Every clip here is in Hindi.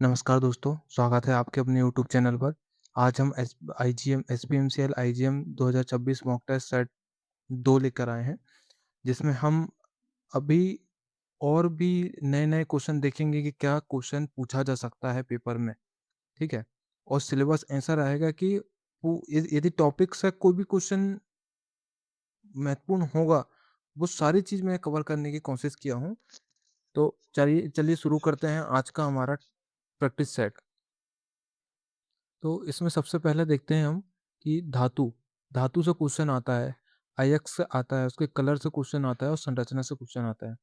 नमस्कार दोस्तों, स्वागत है आपके अपने यूट्यूब चैनल पर। आज हम S IGM SPMCL IGM 2024 mock test set 2 लेकर आए हैं, जिसमें हम अभी और भी नए-नए क्वेश्चन देखेंगे कि क्या क्वेश्चन पूछा जा सकता है पेपर में, ठीक है? और सिलेबस ऐसा रहेगा कि यदि टॉपिक से कोई भी क्वेश्चन महत्वपूर्ण होगा, वो सारी चीज़ मैं कवर करने की कोशिश किया हूँ। तो चलिए चलिए शुरू करते हैं आज का हमारा प्रैक्टिस सेट। तो इसमें सबसे पहले देखते हैं हम कि धातु, धातु से क्वेश्चन आता है, अयस्क से आता है, उसके कलर से क्वेश्चन आता है और संरचना से क्वेश्चन आता है।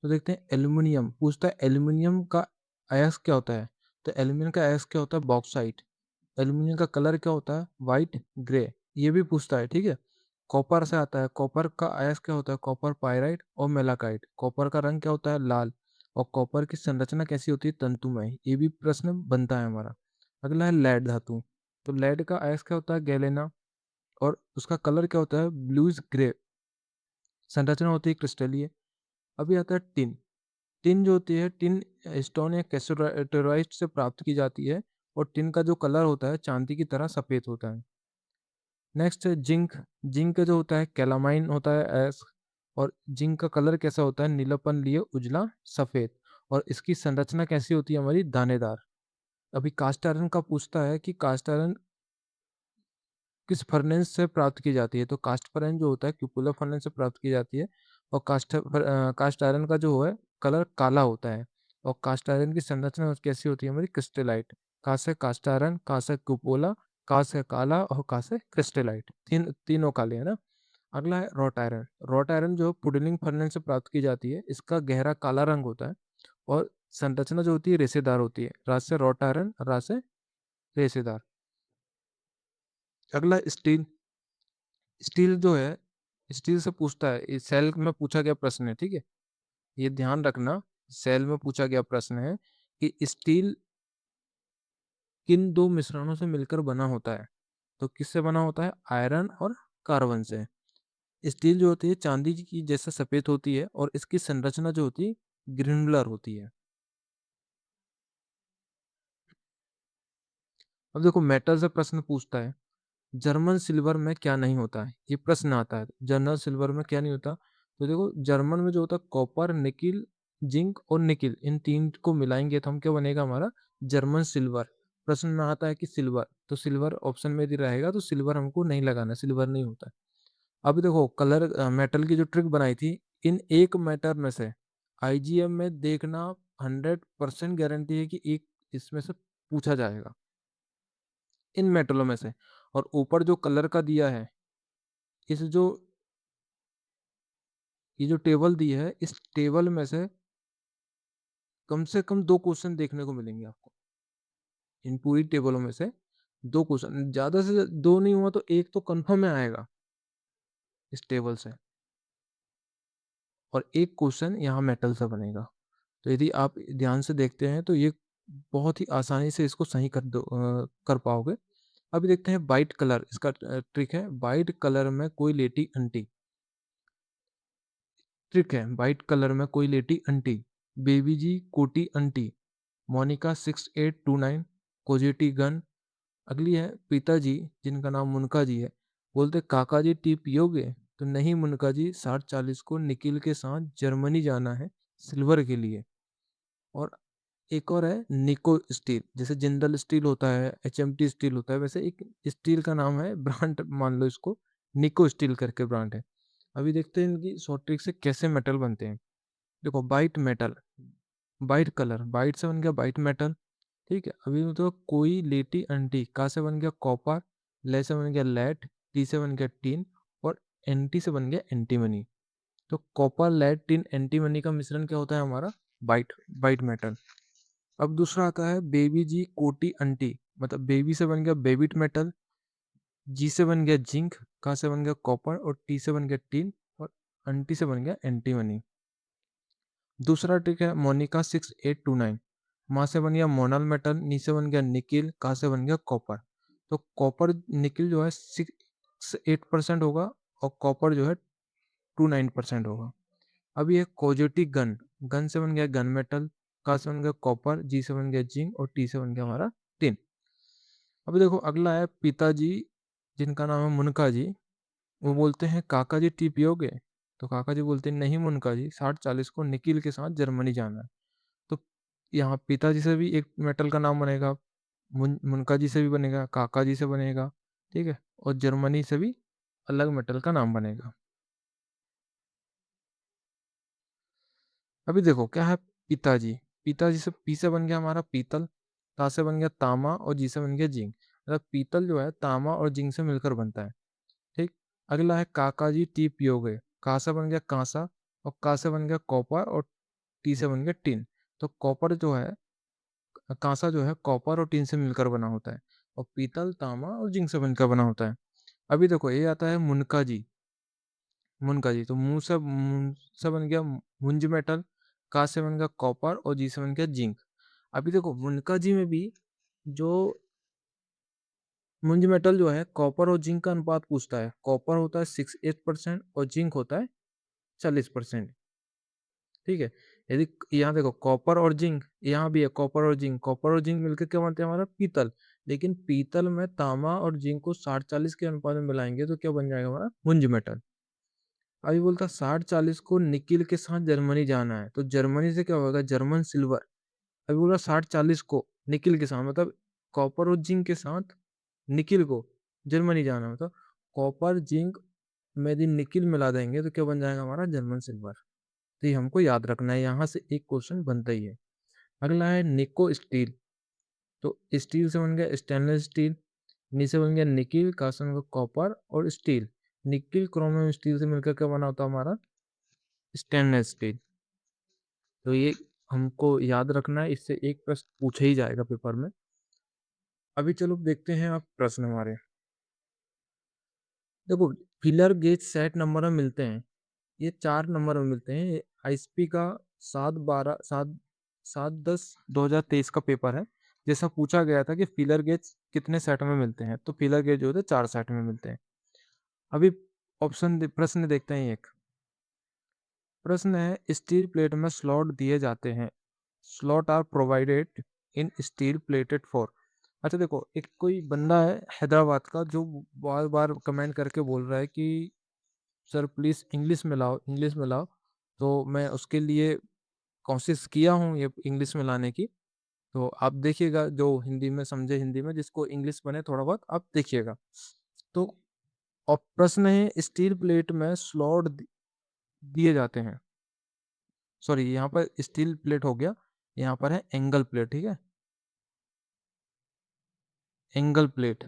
तो देखते हैं एल्यूमीनियम पूछता है एल्यूमीनियम का अयस्क क्या होता है? तो एल्यूमीनियम का अयस्क क्या होता है? बॉक्साइट। एल्यूमीनियम का कलर क्या होता है? White, grey. ये भी पूछता है, ठीक है? कॉपर से आता है, कॉपर का अयस्क क्या होता है? कॉपर पाइराइट और मेलाकाइट। कॉपर का रंग क्या होता है? लाल। और कॉपर की संरचना कैसी होती है? तंतुमय। ये भी प्रश्न बनता है हमारा। अगला है लेड धातु। तो लेड का अयस्क क्या होता है? गैलेना। और उसका कलर क्या होता है? Bluish grey. संरचना होती है क्रिस्टलीय। अभी आता है टिन। टिन जो होती है, टिन स्टोन या कैल्साइट से प्राप्त की जाती है और टिन का जो कलर होता है चांदी की तरह सफ़ेद होता है। नेक्स्ट है जिंक। जिंक जो होता है कैलामाइन होता है अयस्क। और जिंक का कलर कैसा होता है? नीलापन लिए उजला सफ़ेद। और इसकी संरचना कैसी होती है हमारी? दानेदार। अभी कास्ट आयरन का पूछता है कि कास्ट आयरन किस फर्नेस से प्राप्त की जाती है? तो कास्ट आयरन जो होता है क्यूपुलर फर्नेस से प्राप्त की जाती है। और कास्ट आयरन का जो है कलर काला होता है। और कास्ट आयरन की संरचना कैसी होती है हमारी? क्रिस्टलाइट। का से कास्ट आयरन, का से क्यूपोला, का से काला और का से क्रिस्टलाइट। तीनों काले हैं ना। अगला है रॉट आयरन। रॉट आयरन जो पुडलिंग फर्नेस से प्राप्त की जाती है, इसका गहरा काला रंग होता है। और संरचना जो होती है रेशेदार होती है। रा से रॉट आयरन, रा से रेशेदार। अगला स्टील। स्टील जो है, स्टील से पूछता है, इस सेल में पूछा गया प्रश्न है, ठीक है? ये ध्यान रखना, सेल में पूछा गया प्रश्न है कि स्टील किन 2 मिश्रणों से मिलकर बना होता है? तो किससे बना होता है? आयरन और कार्बन से। स्टील जो होती है चांदी की जैसा सफ़ेद होती है और इसकी संरचना जो होती है ग्रैन्युलर होती है। अब देखो मेटल से प्रश्न पूछता है, जर्मन सिल्वर में क्या नहीं होता है? ये प्रश्न आता है, जर्मन सिल्वर में क्या नहीं होता? तो देखो जर्मन में जो होता है कॉपर, निकिल, जिंक और निकिल, इन 3 को मिलाएँगे तो हम क्या बनेगा हमारा? German silver. प्रश्न में आता है कि सिल्वर, तो सिल्वर ऑप्शन में यदि रहेगा तो सिल्वर हमको नहीं लगाना, सिल्वर नहीं होता है। अब देखो मेटल की जो ट्रिक बनाई थी, इन एक मेटल में से आईजीएम में देखना 100% गारंटी है कि एक इसमें से पूछा जाएगा, इन मेटलों में से। और ऊपर जो कलर का दिया है, इस जो ये जो टेबल दी है, इस टेबल में से कम 2 क्वेश्चन देखने को मिलेंगे आपको। इन पूरी टेबलों में से 2 क्वेश्चन, ज़्यादा से 2 नहीं हुआ तो 1 तो कन्फर्म में आएगा इस टेबल से। और 1 क्वेश्चन यहाँ मेटल से बनेगा। तो यदि आप ध्यान से देखते हैं तो ये बहुत ही आसानी से इसको सही कर पाओगे। अभी देखते हैं व्हाइट कलर, इसका ट्रिक है, व्हाइट कलर में कोई लेटी अंटी। ट्रिक है, व्हाइट कलर में कोई लेटी अंटी, बेबी जी कोटी अंटी, मोनिका 6829, कोजेटी गन। अगली है पिताजी, जिनका नाम मुनका जी है, बोलते काका जी टी पियोगे? तो नहीं मुनका जी, 60-40 को निकिल के साथ जर्मनी जाना है सिल्वर के लिए। और एक और है निको स्टील, जैसे जिंदल स्टील होता है, एचएमटी स्टील होता है, वैसे एक स्टील का नाम है, ब्रांड मान लो इसको, निको स्टील करके ब्रांड है। अभी देखते हैं इनकी शॉर्ट ट्रिक से कैसे मेटल बनते हैं। देखो white metal, white colour, white से बन गया व्हाइट मेटल, ठीक है? अभी तो कोई लेटी अंटी, का से बन गया कॉपर, ले से बन गया लेड, टी से बन गया टीन और एनटी से बन गया एंटीमनी। तो कॉपर, लेड, टिन, एंटीमनी का मिश्रण क्या होता है हमारा? White white metal. अब दूसरा आता है बेबी जी कोटी अंटी, मतलब बेबी से बन गया बेबिट मेटल, जी से बन गया जिंक, का से बन गया कॉपर और टी से बन गया टिन और अंटी से बन गया एंटीमनी। दूसरा ट्रिक है मोनिका 6829, माँ से बन गया मोनल मेटल, नी से बन गया निकिल, का से बन गया कॉपर। तो कॉपर निकिल जो है 68% होगा और कॉपर जो है 29% होगा। अब ये कोजेटी गन, गन से बन गया गन मेटल, का से बन गया कॉपर, जी से बन गया जिंक और टी से बन गया हमारा टिन। अभी देखो अगला है पिताजी, जिनका नाम है मुनका जी। वो बोलते हैं काका जी टी पियोगे? तो काका जी बोलते हैं नहीं मुनका जी, 60-40 को निकिल के साथ जर्मनी जाना है। तो यहाँ पिताजी से भी एक मेटल का नाम बनेगा, मुनका जी से भी बनेगा, काका जी से बनेगा, ठीक है, और जर्मनी से भी अलग मेटल का नाम बनेगा। अभी देखो क्या है पिताजी, पिताजी से पी से बन गया हमारा पीतल, ता से बन गया तामा और जी से बन गया जिंक। मतलब पीतल जो है तामा और जिंक से मिलकर बनता है, ठीक। अगला है काका जी टी पियोगे, का से बन गया कांसा और का से बन गया कॉपर और टी से बन गया टिन। तो कॉपर जो है, कांसा जो है कॉपर और टिन से मिलकर बना होता है, और पीतल तामा और जिंक से बनकर बना होता है। अभी देखो ये आता है मुनका जी, मुनका जी तो मुंह से बन गया मुंज मेटल, का से बन गया कॉपर और जी से बन गया जिंक। अभी देखो मुनका जी में भी जो मुंज मेटल जो है कॉपर और जिंक का अनुपात पूछता है, कॉपर होता है 68% और जिंक होता है 40%, ठीक है। यदि यहाँ देखो कॉपर और जिंक, यहाँ भी है कॉपर और जिंक, कॉपर और जिंक मिलकर क्या बनते हैं हमारा पीतल, लेकिन पीतल में तामा और जिंक को 60-40 के अनुपात में मिलाएंगे तो क्या बन जाएगा हमारा मुंज मेटल। अभी बोलता 60-40 को निकिल के साथ जर्मनी जाना है, तो जर्मनी से क्या होगा जर्मन सिल्वर। अभी बोला 60-40 को निकिल के साथ, मतलब कॉपर और जिंक के साथ निकिल को जर्मनी जाना है, मतलब कॉपर जिंक में यदि निकिल मिला देंगे तो क्या बन जाएगा हमारा जर्मन सिल्वर। तो ये हमको याद रखना है, यहाँ से एक क्वेश्चन बनता ही है। अगला है निको स्टील, तो स्टील से बन गया स्टेनलेस स्टील, नी से बन गया निकिल, का से बन गया कॉपर और स्टील। निकिल क्रोमियम स्टील से मिलकर क्या बना होता है हमारा स्टेनलेस स्टील। तो ये हमको याद रखना है, इससे एक प्रश्न पूछा ही जाएगा पेपर में। अभी चलो देखते हैं आप प्रश्न हमारे। देखो फिलर गेज सेट नंबर में मिलते हैं, ये 4 नंबर में मिलते हैं। आईएसपी का 7/10/2023 का पेपर है, जैसा पूछा गया था कि फिलर गेज कितने सेट में मिलते हैं, तो फिलर गेज जो होते हैं 4 सेट में मिलते हैं। अभी प्रश्न देखते हैं एक प्रश्न है स्टील प्लेट में स्लॉट दिए जाते हैं, slot are provided in steel plated for. अच्छा देखो एक कोई बंदा है हैदराबाद का जो बार बार कमेंट करके बोल रहा है कि सर प्लीज़ इंग्लिश में लाओ, इंग्लिश में लाओ। तो मैं उसके लिए कोशिश किया हूँ ये इंग्लिश में लाने की। तो आप देखिएगा जो हिंदी में समझे, हिंदी में जिसको इंग्लिश बने थोड़ा बहुत आप देखिएगा। तो और प्रश्न है स्टील प्लेट में स्लॉट दिए जाते हैं, सॉरी यहाँ पर स्टील प्लेट हो गया, यहाँ पर है एंगल प्लेट, ठीक है, एंगल प्लेट,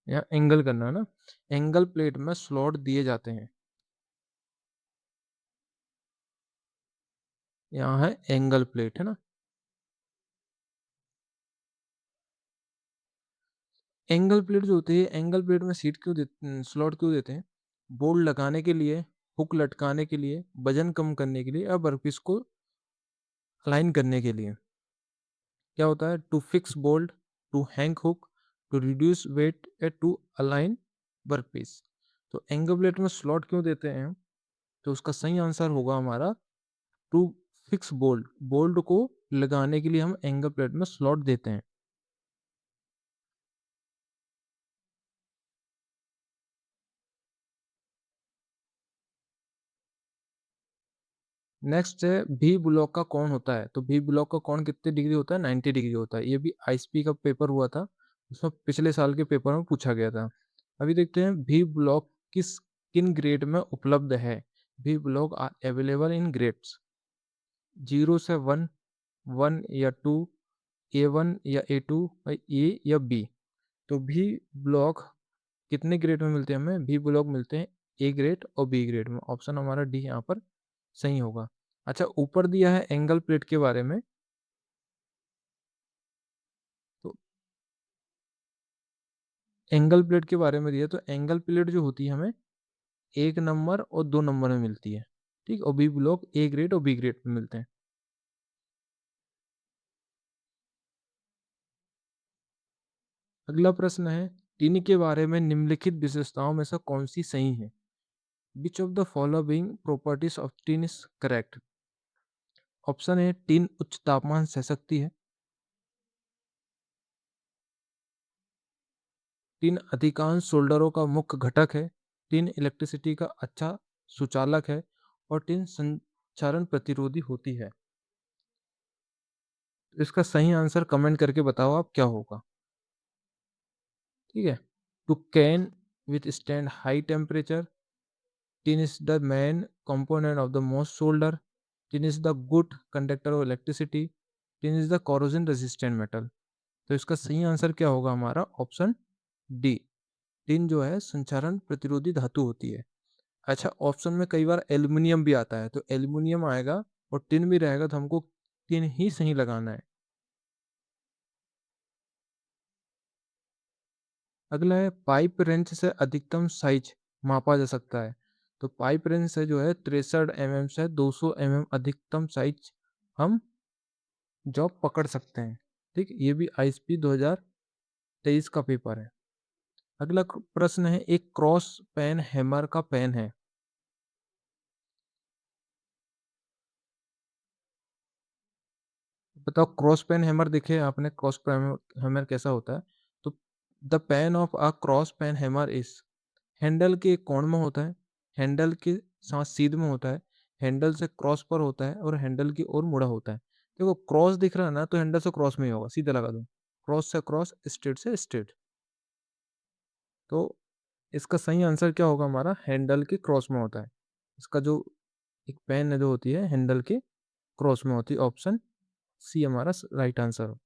यहाँ एंगल करना है ना, एंगल प्लेट में स्लॉट दिए जाते हैं, यहाँ है एंगल प्लेट है ना। एंगल प्लेट जो होती है, एंगल प्लेट में सीट क्यों देते, स्लॉट क्यों देते हैं? बोल्ट लगाने के लिए, हुक लटकाने के लिए, वजन कम करने के लिए, या वर्कपीस को अलाइन करने के लिए। क्या होता है to fix bolt, to hang hook, to reduce weight या टू अलाइन वर्कपीस। तो एंगल प्लेट में स्लॉट क्यों देते हैं? तो उसका सही आंसर होगा हमारा टू फिक्स बोल्ट, बोल्ट को लगाने के लिए हम एंगल प्लेट में स्लॉट देते हैं। नेक्स्ट है भी ब्लॉक का कौन होता है, तो भी ब्लॉक का कौन कितने डिग्री होता है, 90 डिग्री होता है। ये भी आईएसपी का पेपर हुआ था, उसमें पिछले साल के पेपर में पूछा गया था। अभी देखते हैं भी ब्लॉक किन ग्रेड में उपलब्ध है। भी block are available in grades 0 से 1, 1 या 2, A1 या A2, A या B। तो भी ब्लॉक कितने ग्रेड में मिलते हैं हमें? भी ब्लॉक मिलते हैं ए ग्रेड और बी ग्रेड में। ऑप्शन हमारा डी यहाँ पर सही होगा। अच्छा ऊपर दिया है एंगल प्लेट के बारे में, तो एंगल प्लेट के बारे में दिया, तो एंगल प्लेट जो होती है हमें 1 नंबर और 2 नंबर में मिलती है, ठीक। और बी ब्लॉक ए ग्रेड और बी ग्रेड में मिलते हैं। अगला प्रश्न है टिन के बारे में निम्नलिखित विशेषताओं में से कौन सी सही है? Which of the following properties of tin is correct? Option A, tin उच्च तापमान सह सकती है। टिन अधिकांश सोल्डरों का मुख्य घटक है। टिन इलेक्ट्रिसिटी का अच्छा सुचालक है। और टिन संचारण प्रतिरोधी होती है। इसका सही आंसर कमेंट करके बताओ आप क्या होगा। ठीक है। To can withstand high temperature. Tin is the main component of the most solder. Tin is the good conductor of electricity. Tin is the corrosion resistant metal. तो इसका सही आंसर क्या होगा हमारा? Option D. टिन जो है संचारण प्रतिरोधी धातु होती है। अच्छा, ऑप्शन में कई बार एल्युमिनियम भी आता है, तो एल्युमिनियम आएगा और टिन भी रहेगा, तो हमको टिन ही सही लगाना है। अगला है, पाइप रेंच से अधिकतम साइज मापा जा सकता है। तो पाइप रेंच से जो है 63 mm से 200 mm अधिकतम साइज हम जॉब पकड़ सकते हैं। ठीक, ये भी आईएसपी 2023 का पेपर है। अगला प्रश्न है, एक क्रॉस पेन हैमर का पेन है। बताओ, क्रॉस पेन हैमर देखे आपने? क्रॉस पेन हैमर कैसा होता है? तो the peen of a cross peen hammer is, handle के एक कोण में होता है, हैंडल के साथ सीध में होता है, हैंडल से क्रॉस पर होता है और हैंडल की ओर मुड़ा होता है। देखो, क्रॉस दिख रहा है ना, तो हैंडल से क्रॉस में ही होगा, सीधा लगा दो। क्रॉस से क्रॉस, स्ट्रेट से स्ट्रेट। तो इसका सही आंसर क्या होगा हमारा? हैंडल के क्रॉस में होता है। इसका जो एक पेन है जो होती है हैंडल के क्रॉस में होती है। ऑप्शन सी हमारा राइट आंसर हो।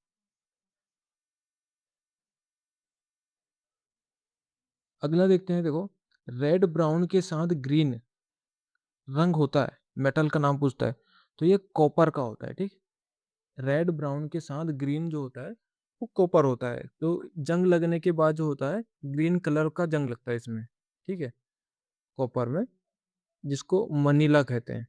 अगला देखते हैं, देखो, रेड ब्राउन के साथ ग्रीन रंग होता है, मेटल का नाम पूछता है, तो ये कॉपर का होता है। ठीक, रेड ब्राउन के साथ ग्रीन जो होता है वो कॉपर होता है। तो जंग लगने के बाद जो होता है, ग्रीन कलर का जंग लगता है इसमें। ठीक है, कॉपर में, जिसको मनीला कहते हैं।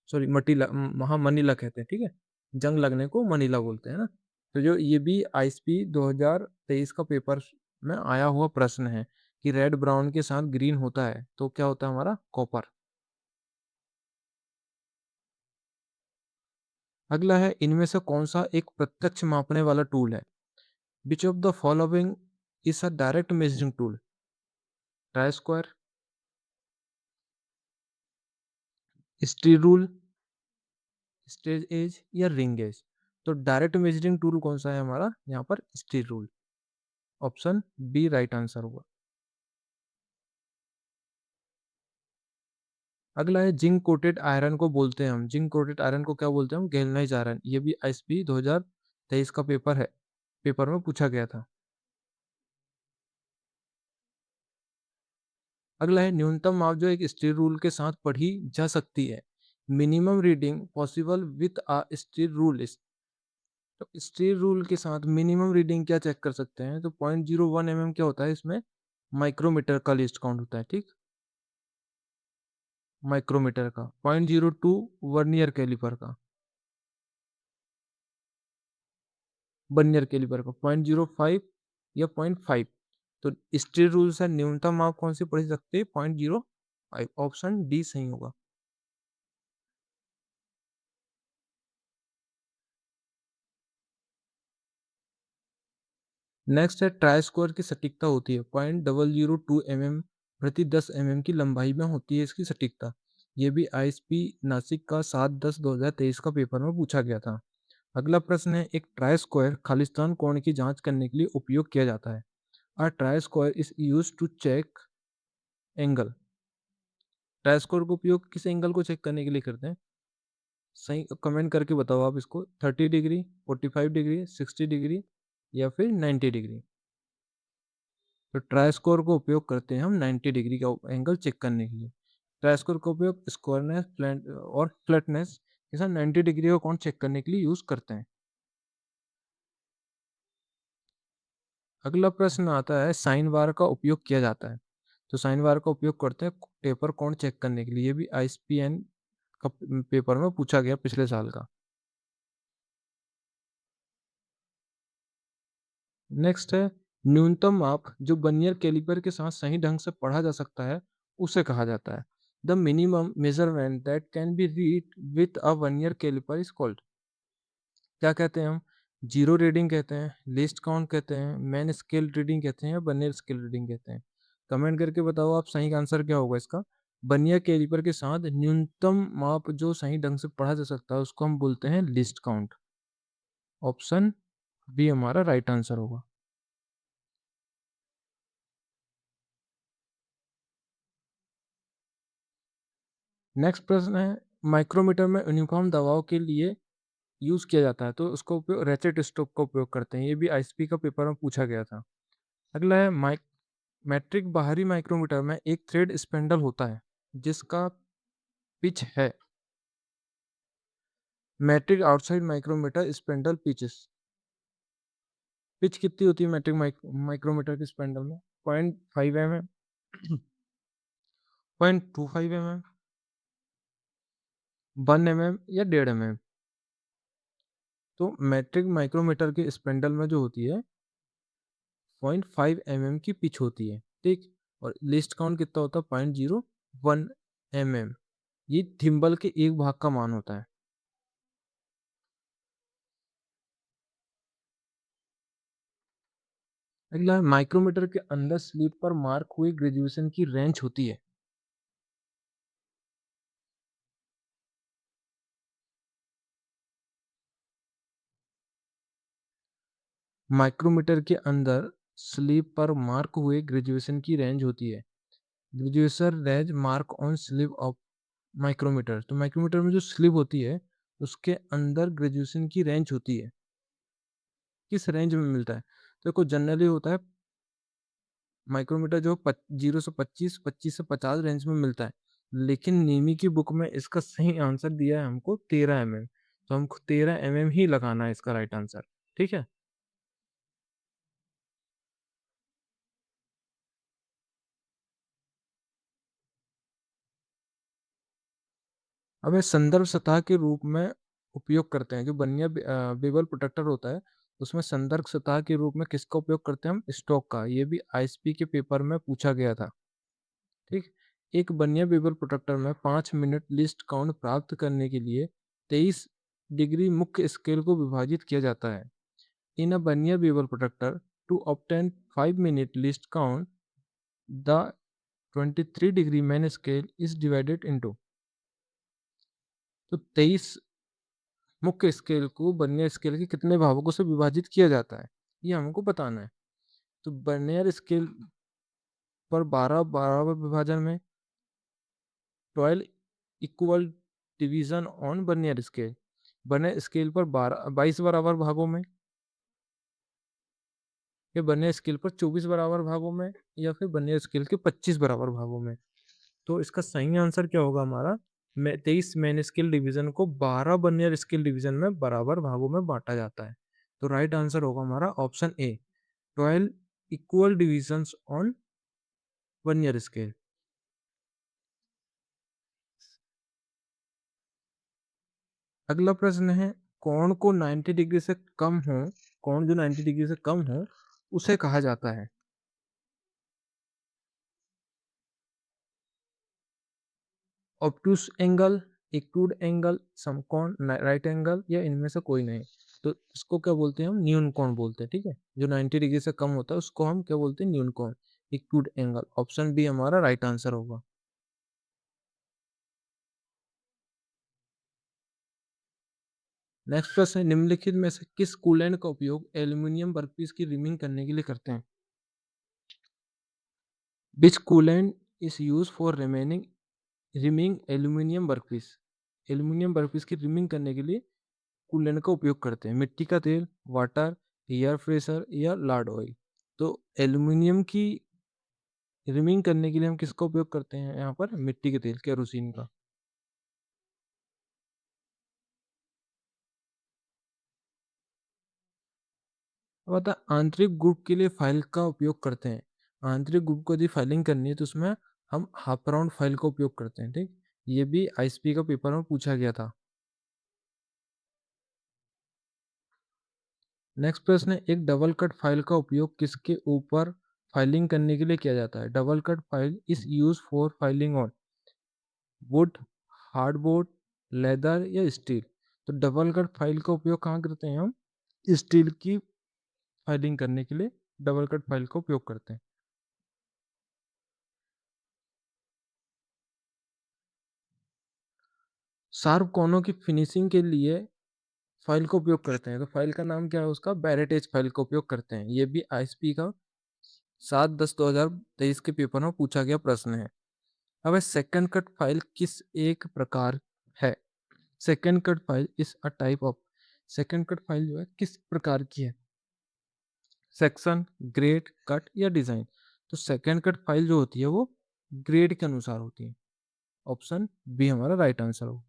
सॉरी, मटीला, हाँ मनीला कहते हैं। ठीक है, जंग लगने को मनीला बोलते हैं ना। तो जो ये भी आईएसपी 2023 का पेपर में आया हुआ प्रश्न है कि रेड ब्राउन के साथ ग्रीन होता है, तो क्या होता है हमारा? कॉपर। अगला है, इनमें से कौन सा एक प्रत्यक्ष मापने वाला टूल है? Which of the following is a direct measuring tool? Try square, steel rule, straight edge या रिंग एज? तो डायरेक्ट मेजरिंग टूल कौन सा है हमारा यहाँ पर? Steel rule. Option B right answer होगा। अगला है, जिंक कोटेड आयरन को बोलते हैं हम, जिंक कोटेड आयरन को क्या बोलते हैं हम? Galvanized iron. ये भी आईएसपी 2023 का पेपर है, पेपर में पूछा गया था। अगला है, न्यूनतम माप जो एक स्टील रूल के साथ पढ़ी जा सकती है। Minimum reading possible with a steel rule is. तो स्टील रूल के साथ मिनिमम रीडिंग क्या चेक कर सकते हैं? तो 0.01 mm क्या होता है इसमें? माइक्रोमीटर का लिस्ट काउंट होता है। ठीक, माइक्रोमीटर का। 0.02 वर्नियर कैलिपर का, वर्नियर कैलिपर का 0.05 या 0.5। तो स्टील रूल से न्यूनतम माप कौन सी पढ़ सकते हैं? 0.05। ऑप्शन डी सही होगा। नेक्स्ट है, ट्राई स्क्वायर की सटीकता होती है 0.002 mm प्रति 10 mm की लंबाई में होती है इसकी सटीकता। ये भी आईएसपी नासिक का 7/10/2023 का पेपर में पूछा गया था। अगला प्रश्न है, एक ट्राई स्क्वायर खालिस्तान कोण की जांच करने के लिए उपयोग किया जाता है। A try square is use to check angle. Try square का उपयोग किस एंगल को चेक करने के लिए करते हैं? सही कमेंट करके बताओ आप इसको। 30 डिग्री, 45 डिग्री, 60 डिग्री या फिर 90 डिग्री? तो ट्राई स्क्वायर का उपयोग करते हैं हम 90 डिग्री का एंगल चेक करने के लिए। ट्राई स्क्वायर का उपयोग स्क्वायरनेस फ्लैट और फ्लैटनेस के साथ 90 डिग्री का कोण चेक करने के लिए यूज करते हैं। अगला प्रश्न आता है, साइन बार का उपयोग किया जाता है। तो साइन बार का उपयोग करते हैं टेपर कोण चेक करने के लिए। ये भी आईएसपीएन का पेपर में पूछा गया पिछले साल का। नेक्स्ट है, न्यूनतम माप जो वर्नियर कैलिपर के साथ सही ढंग से पढ़ा जा सकता है, उसे कहा जाता है। The minimum measurement that can be read with a vernier caliper is called. क्या कहते हैं हम? जीरो रीडिंग कहते हैं, लीस्ट काउंट कहते हैं, मैन स्केल रीडिंग कहते हैं, या बर्नियर स्केल रीडिंग कहते हैं? कमेंट करके बताओ आप सही आंसर क्या होगा इसका। बर्नियर कैलिपर के साथ न्यूनतम माप जो सही ढंग से पढ़ा जा सकता है उसको हम बोलते हैं लीस्ट काउंट। ऑप्शन बी हमारा राइट आंसर होगा। नेक्स्ट प्रश्न है, माइक्रोमीटर में यूनिफॉर्म दबाव के लिए यूज किया जाता है, तो उसका उपयोग रेचेट स्टोक का उपयोग करते हैं। ये भी आईएसपी का पेपर में पूछा गया था। अगला है, मैट्रिक बाहरी माइक्रोमीटर में एक थ्रेड स्पेंडल होता है जिसका पिच है। Metric outside micrometer spindle pitches, pitch कितनी होती है मैट्रिक माइक्रोमीटर के स्पेंडल में? 0.5 mm, 0.25 mm, 1 mm या 1.5 mm? तो मैट्रिक माइक्रोमीटर के स्पेंडल में जो होती है 0.5 mm की पिच होती है, ठीक। और लिस्ट काउंट कितना होता है? 0.01 mm। ये थिम्बल के एक भाग का मान होता है। अगला है, माइक्रोमीटर के अंदर स्लीप पर मार्क हुई ग्रेजुएशन की रेंज होती है। माइक्रोमीटर के अंदर स्लीप पर मार्क हुए ग्रेजुएशन की रेंज होती है। Graduation range mark on sleeve of micrometer, तो माइक्रोमीटर में जो स्लीप होती है उसके अंदर ग्रेजुएशन की रेंज होती है, किस रेंज में मिलता है? तो देखो जनरली होता है माइक्रोमीटर जो 0 से 25, 25 से 50 रेंज में मिलता है, लेकिन नीमी की बुक में इसका सही आंसर दिया है हमको 13 mm। तो हमको 13 mm ही लगाना है इसका राइट आंसर, ठीक है। अब ये संदर्भ सतह के रूप में उपयोग करते हैं, जो बनिया बेवल प्रोटेक्टर होता है उसमें संदर्भ सतह के रूप में किसका उपयोग करते हैं? हम स्टॉक का। ये भी आईएसपी के पेपर में पूछा गया था, ठीक। एक बनिया बेवल प्रोटेक्टर में 5 मिनट लिस्ट काउंट प्राप्त करने के लिए 23 डिग्री मुख्य स्केल को विभाजित किया जाता है। इन अ बनिया bevel protractor to obtain 5 minute least count, the 23 degree main scale is divided into. तो 23 मुख्य स्केल को बर्नियर स्केल के कितने भागों से विभाजित किया जाता है, ये हमको बताना है। तो बर्नियर स्केल पर 12 बराबर विभाजन में 12 equal division on vernier scale. Vernier scale पर 22 बराबर भागों में, या बर्नियर स्केल पर 24 बराबर भागों में, या फिर बर्नियर स्केल के 25 बराबर भागों में? तो इसका सही आंसर क्या होगा हमारा? 23 मेन स्केल डिवीजन को 12 बर्नियर स्केल डिवीजन में बराबर भागों में बांटा जाता है। तो राइट आंसर होगा हमारा option A, 12 equal divisions on vernier scale. अगला प्रश्न है, कोण को 90 डिग्री से कम हो, कोण जो 90 डिग्री से कम हो उसे कहा जाता है। ऑब्टूस एंगल, एक्यूट एंगल, समकोण, राइट एंगल, या इनमें से कोई नहीं? तो इसको क्या बोलते हैं? हम न्यून कोण बोलते हैं, ठीक है। जो 90 डिग्री से कम होता है उसको हम क्या बोलते हैं? न्यून कोण, एक्यूट एंगल। ऑप्शन बी हमारा राइट आंसर होगा। नेक्स्ट प्रश्न है, निम्नलिखित में से किस कूलेंट का उपयोग एल्यूमिनियम वर्कपीस की रिमिंग करने के लिए करते हैं? Which coolant is use for remaining reaming aluminium workpiece? Aluminium workpiece की रिमिंग करने के लिए कूलेंट का उपयोग करते हैं। मिट्टी का तेल, वाटर, एयर फ्रेशर, या लार्ड ऑयल? तो एल्यूमिनियम की रिमिंग करने के लिए हम किसका उपयोग करते हैं? यहाँ पर मिट्टी के तेल, केरोसिन का। अब आता है, आंतरिक ग्रुप के लिए फाइल का उपयोग करते हैं। आंतरिक ग्रुप को यदि फाइलिंग करनी है तो उसमें हम हाफ राउंड फाइल का उपयोग करते हैं, ठीक। ये भी आईएसपी का पेपर में पूछा गया था। नेक्स्ट प्रश्न है, एक डबल कट फाइल का उपयोग किसके ऊपर फाइलिंग करने के लिए किया जाता है? Double cut file is use for filing on would, hardboard, leather या स्टील। तो डबल कट फाइल का उपयोग कहाँ करते हैं हम? स्टील की फाइलिंग करने के लिए डबल कट फाइल का उपयोग करते हैं। शार्प कोनों की फिनिशिंग के लिए फाइल का उपयोग करते हैं। तो फाइल का नाम क्या है उसका? बैरेट फाइल का उपयोग करते हैं। ये भी आईएसपी का 7/10/2023 के पेपर में पूछा गया प्रश्न है। अब सेकंड कट फाइल किस एक प्रकार है? Second cut file is a type of. Second cut file जो है किस प्रकार की है? सेक्शन, ग्रेड, कट या डिजाइन। तो सेकंड कट फाइल जो होती है वो ग्रेड के अनुसार होती है। ऑप्शन बी हमारा राइट आंसर हो।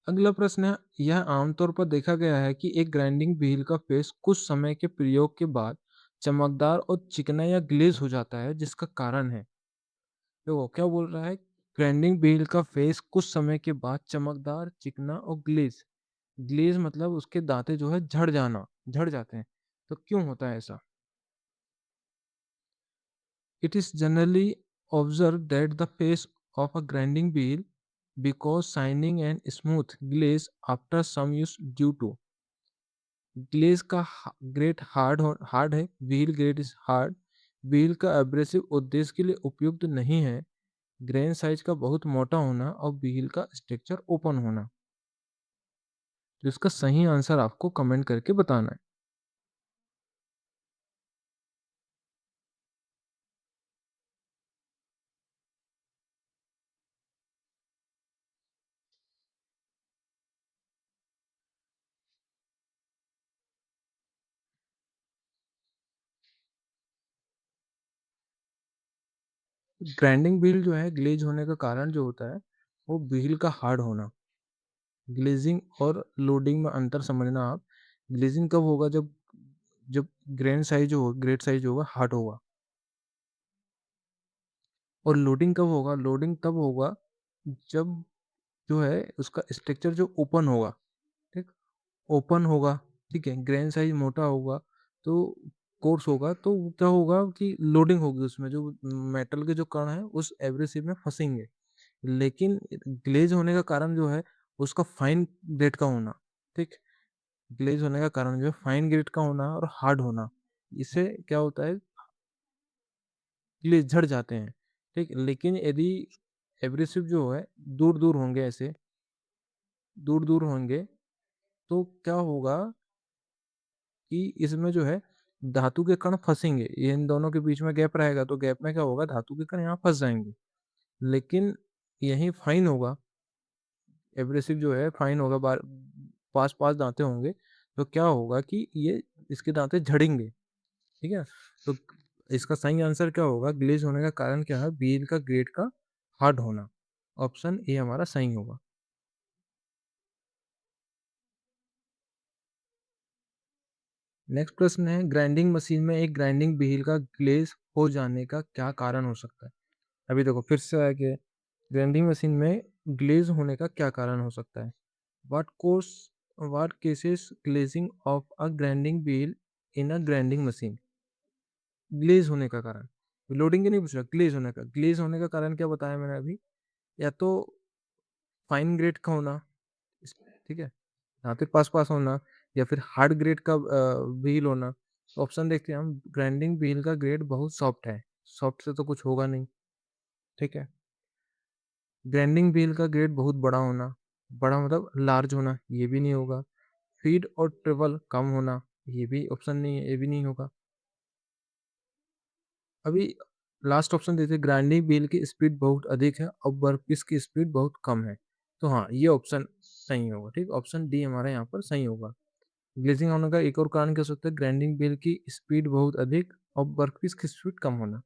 अगला प्रश्न है, यह आमतौर पर देखा गया है कि एक ग्राइंडिंग व्हील का फेस कुछ समय के प्रयोग के बाद चमकदार और चिकना या ग्लेज हो जाता है, जिसका कारण है। देखो क्या बोल रहा है? ग्राइंडिंग व्हील का फेस कुछ समय के बाद चमकदार, चिकना और ग्लेज। ग्लेज मतलब उसके दांते जो है झड़ जाना, झड़ जाते हैं। तो क्यों होता है ऐसा? It is generally observed that the face of a grinding wheel because shining and smooth glaze after some use due to glaze का ग्रेट हार्ड है। Wheel grade is hard. Wheel का एब्रेसिव उद्देश्य के लिए उपयुक्त नहीं है। ग्रेन साइज का बहुत मोटा होना और व्हील का स्ट्रक्चर ओपन होना। तो इसका सही आंसर आपको कमेंट करके बताना है। ग्राइंडिंग व्हील जो है ग्लेज होने का कारण जो होता है वो व्हील का हार्ड होना। ग्लेजिंग और लोडिंग में अंतर समझना आप। ग्लेजिंग कब होगा? जब जब ग्रेन साइज जो होगा, ग्रेट साइज होगा, हार्ड होगा। और लोडिंग कब होगा? लोडिंग तब होगा जब जो है उसका स्ट्रक्चर जो ओपन होगा। ठीक, ओपन होगा। ठीक है, ग्रेन साइज मोटा होगा तो कोर्स होगा तो क्या होगा कि लोडिंग होगी, उसमें जो मेटल के जो कण है उस एब्रेसिव में फंसेंगे। लेकिन ग्लेज होने का कारण जो है उसका फाइन ग्रेड का होना। ठीक, ग्लेज होने का कारण जो है फाइन ग्रेड का होना और हार्ड होना। इससे क्या होता है? ग्लेज झड़ जाते हैं। ठीक, लेकिन यदि एब्रेसिव जो है दूर दूर होंगे, ऐसे दूर दूर होंगे तो क्या होगा कि इसमें जो है धातु के कण फंसेंगे। ये इन दोनों के बीच में गैप रहेगा तो गैप में क्या होगा? धातु के कण यहाँ फंस जाएंगे। लेकिन यही फाइन होगा, एब्रेसिव जो है फाइन होगा, बार पास पास दांते होंगे तो क्या होगा कि ये इसके दांते झड़ेंगे। ठीक है, तो इसका सही आंसर क्या होगा? ग्लेज होने का कारण क्या है? व्हील का ग्रेड का हार्ड होना। ऑप्शन ए हमारा सही होगा। नेक्स्ट प्रश्न है, ग्राइंडिंग मशीन में एक ग्राइंडिंग व्हील का ग्लेज हो जाने का क्या कारण हो सकता है? अभी देखो फिर से आया कि ग्राइंडिंग मशीन में ग्लेज होने का क्या कारण हो सकता है? What cause what causes glazing of a grinding wheel in a grinding machine? Glaze होने का कारण, लोडिंग के नहीं पूछ रहा, ग्लेज होने का। ग्लेज होने का कारण क्या बताया मैंने अभी? या तो फाइन ग्रेड का होना, ठीक है, धातु पास पास होना, या फिर हार्ड ग्रेड का व्हील होना। ऑप्शन देखते हैं हम। ग्राइंडिंग व्हील का ग्रेड बहुत सॉफ्ट है। सॉफ्ट से तो कुछ होगा नहीं। ठीक है, ग्राइंडिंग व्हील का ग्रेड बहुत बड़ा होना, बड़ा मतलब लार्ज होना, ये भी नहीं होगा। फीड और ट्रेवल कम होना, ये भी ऑप्शन नहीं है, ये भी नहीं होगा। अभी लास्ट ऑप्शन देते, ग्राइंडिंग व्हील की स्पीड बहुत अधिक है और वर्कपीस की स्पीड बहुत कम है। तो हाँ, ये ऑप्शन सही होगा। ठीक, ऑप्शन डी हमारे यहाँ पर सही होगा। ग्लेजिंग होने का एक और कारण क्या हो सकता है? ग्राइंडिंग व्हील की स्पीड बहुत अधिक और वर्कपीस की स्पीड कम होना।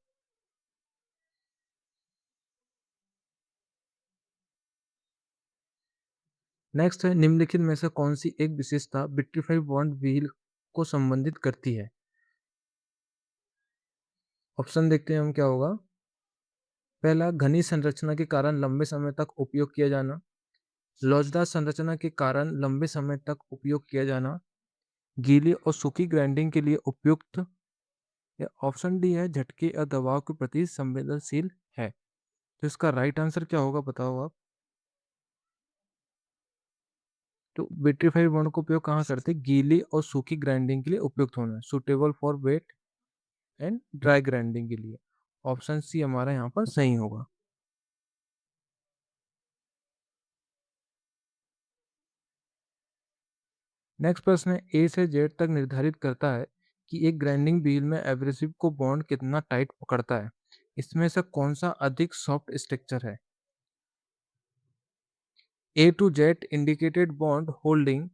नेक्स्ट है, निम्नलिखित में से कौन सी एक विशेषता विट्रीफाइड बॉन्ड व्हील को संबंधित करती है? ऑप्शन देखते हैं हम क्या होगा। पहला, घनी संरचना के कारण लंबे समय तक उपयोग किया जाना। लोचदार संरचना के कारण लंबे समय तक उपयोग किया जाना। गीली और सूखी ग्राइंडिंग के लिए उपयुक्त, या ऑप्शन डी है झटके या दबाव के प्रति संवेदनशील है। तो इसका राइट आंसर क्या होगा बताओ आप। तो विट्रीफाइड बॉन्ड का उपयोग कहाँ करते हैं? गीली और सूखी ग्राइंडिंग के लिए उपयुक्त होना है, suitable for wait and dry grinding के लिए। ऑप्शन सी हमारा यहाँ पर सही होगा। नेक्स्ट प्रश्न है, ए से जेड तक निर्धारित करता है कि एक ग्राइंडिंग व्हील में एब्रेसिव को बॉन्ड कितना टाइट पकड़ता है। इसमें से कौन सा अधिक सॉफ्ट स्ट्रक्चर है? A to Z indicated bond holding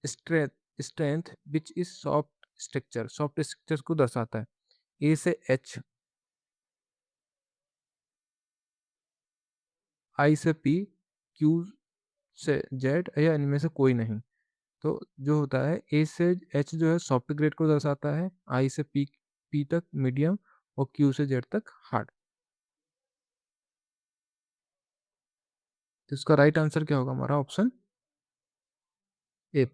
strength strength which is soft structure को दर्शाता है। ए से एच, आई से पी, क्यू से जेड या इनमें से कोई नहीं। तो जो होता है ए से एच जो है सॉफ्ट ग्रेड को दर्शाता है, आई से पी पी तक मीडियम और क्यू से जेड तक हार्ड। तो इसका राइट आंसर क्या होगा हमारा? Option A.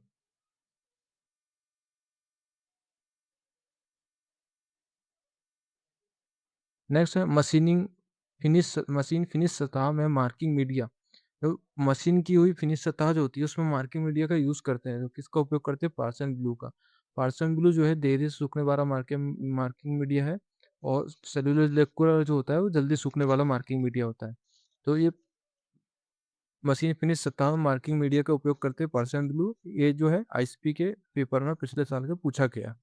नेक्स्ट है मशीन फिनिश सतह में मार्किंग मीडिया। तो मशीन की हुई फिनिश सतह जो होती है उसमें मार्किंग मीडिया का यूज करते हैं। तो किसका उपयोग करते हैं? पार्सन ब्लू का। पार्सन ब्लू जो है देरी से सूखने वाला मार्किंग मीडिया है, और सेलुलोज लेक्कुलर जो होता है वो जल्दी सूखने वाला मार्किंग मीडिया होता है। तो ये मशीन फिनिश सतह में मार्किंग मीडिया का उपयोग करते हैं पार्सन ब्लू। ये जो है आईएसपी के पेपर में पिछले साल का पूछा गया।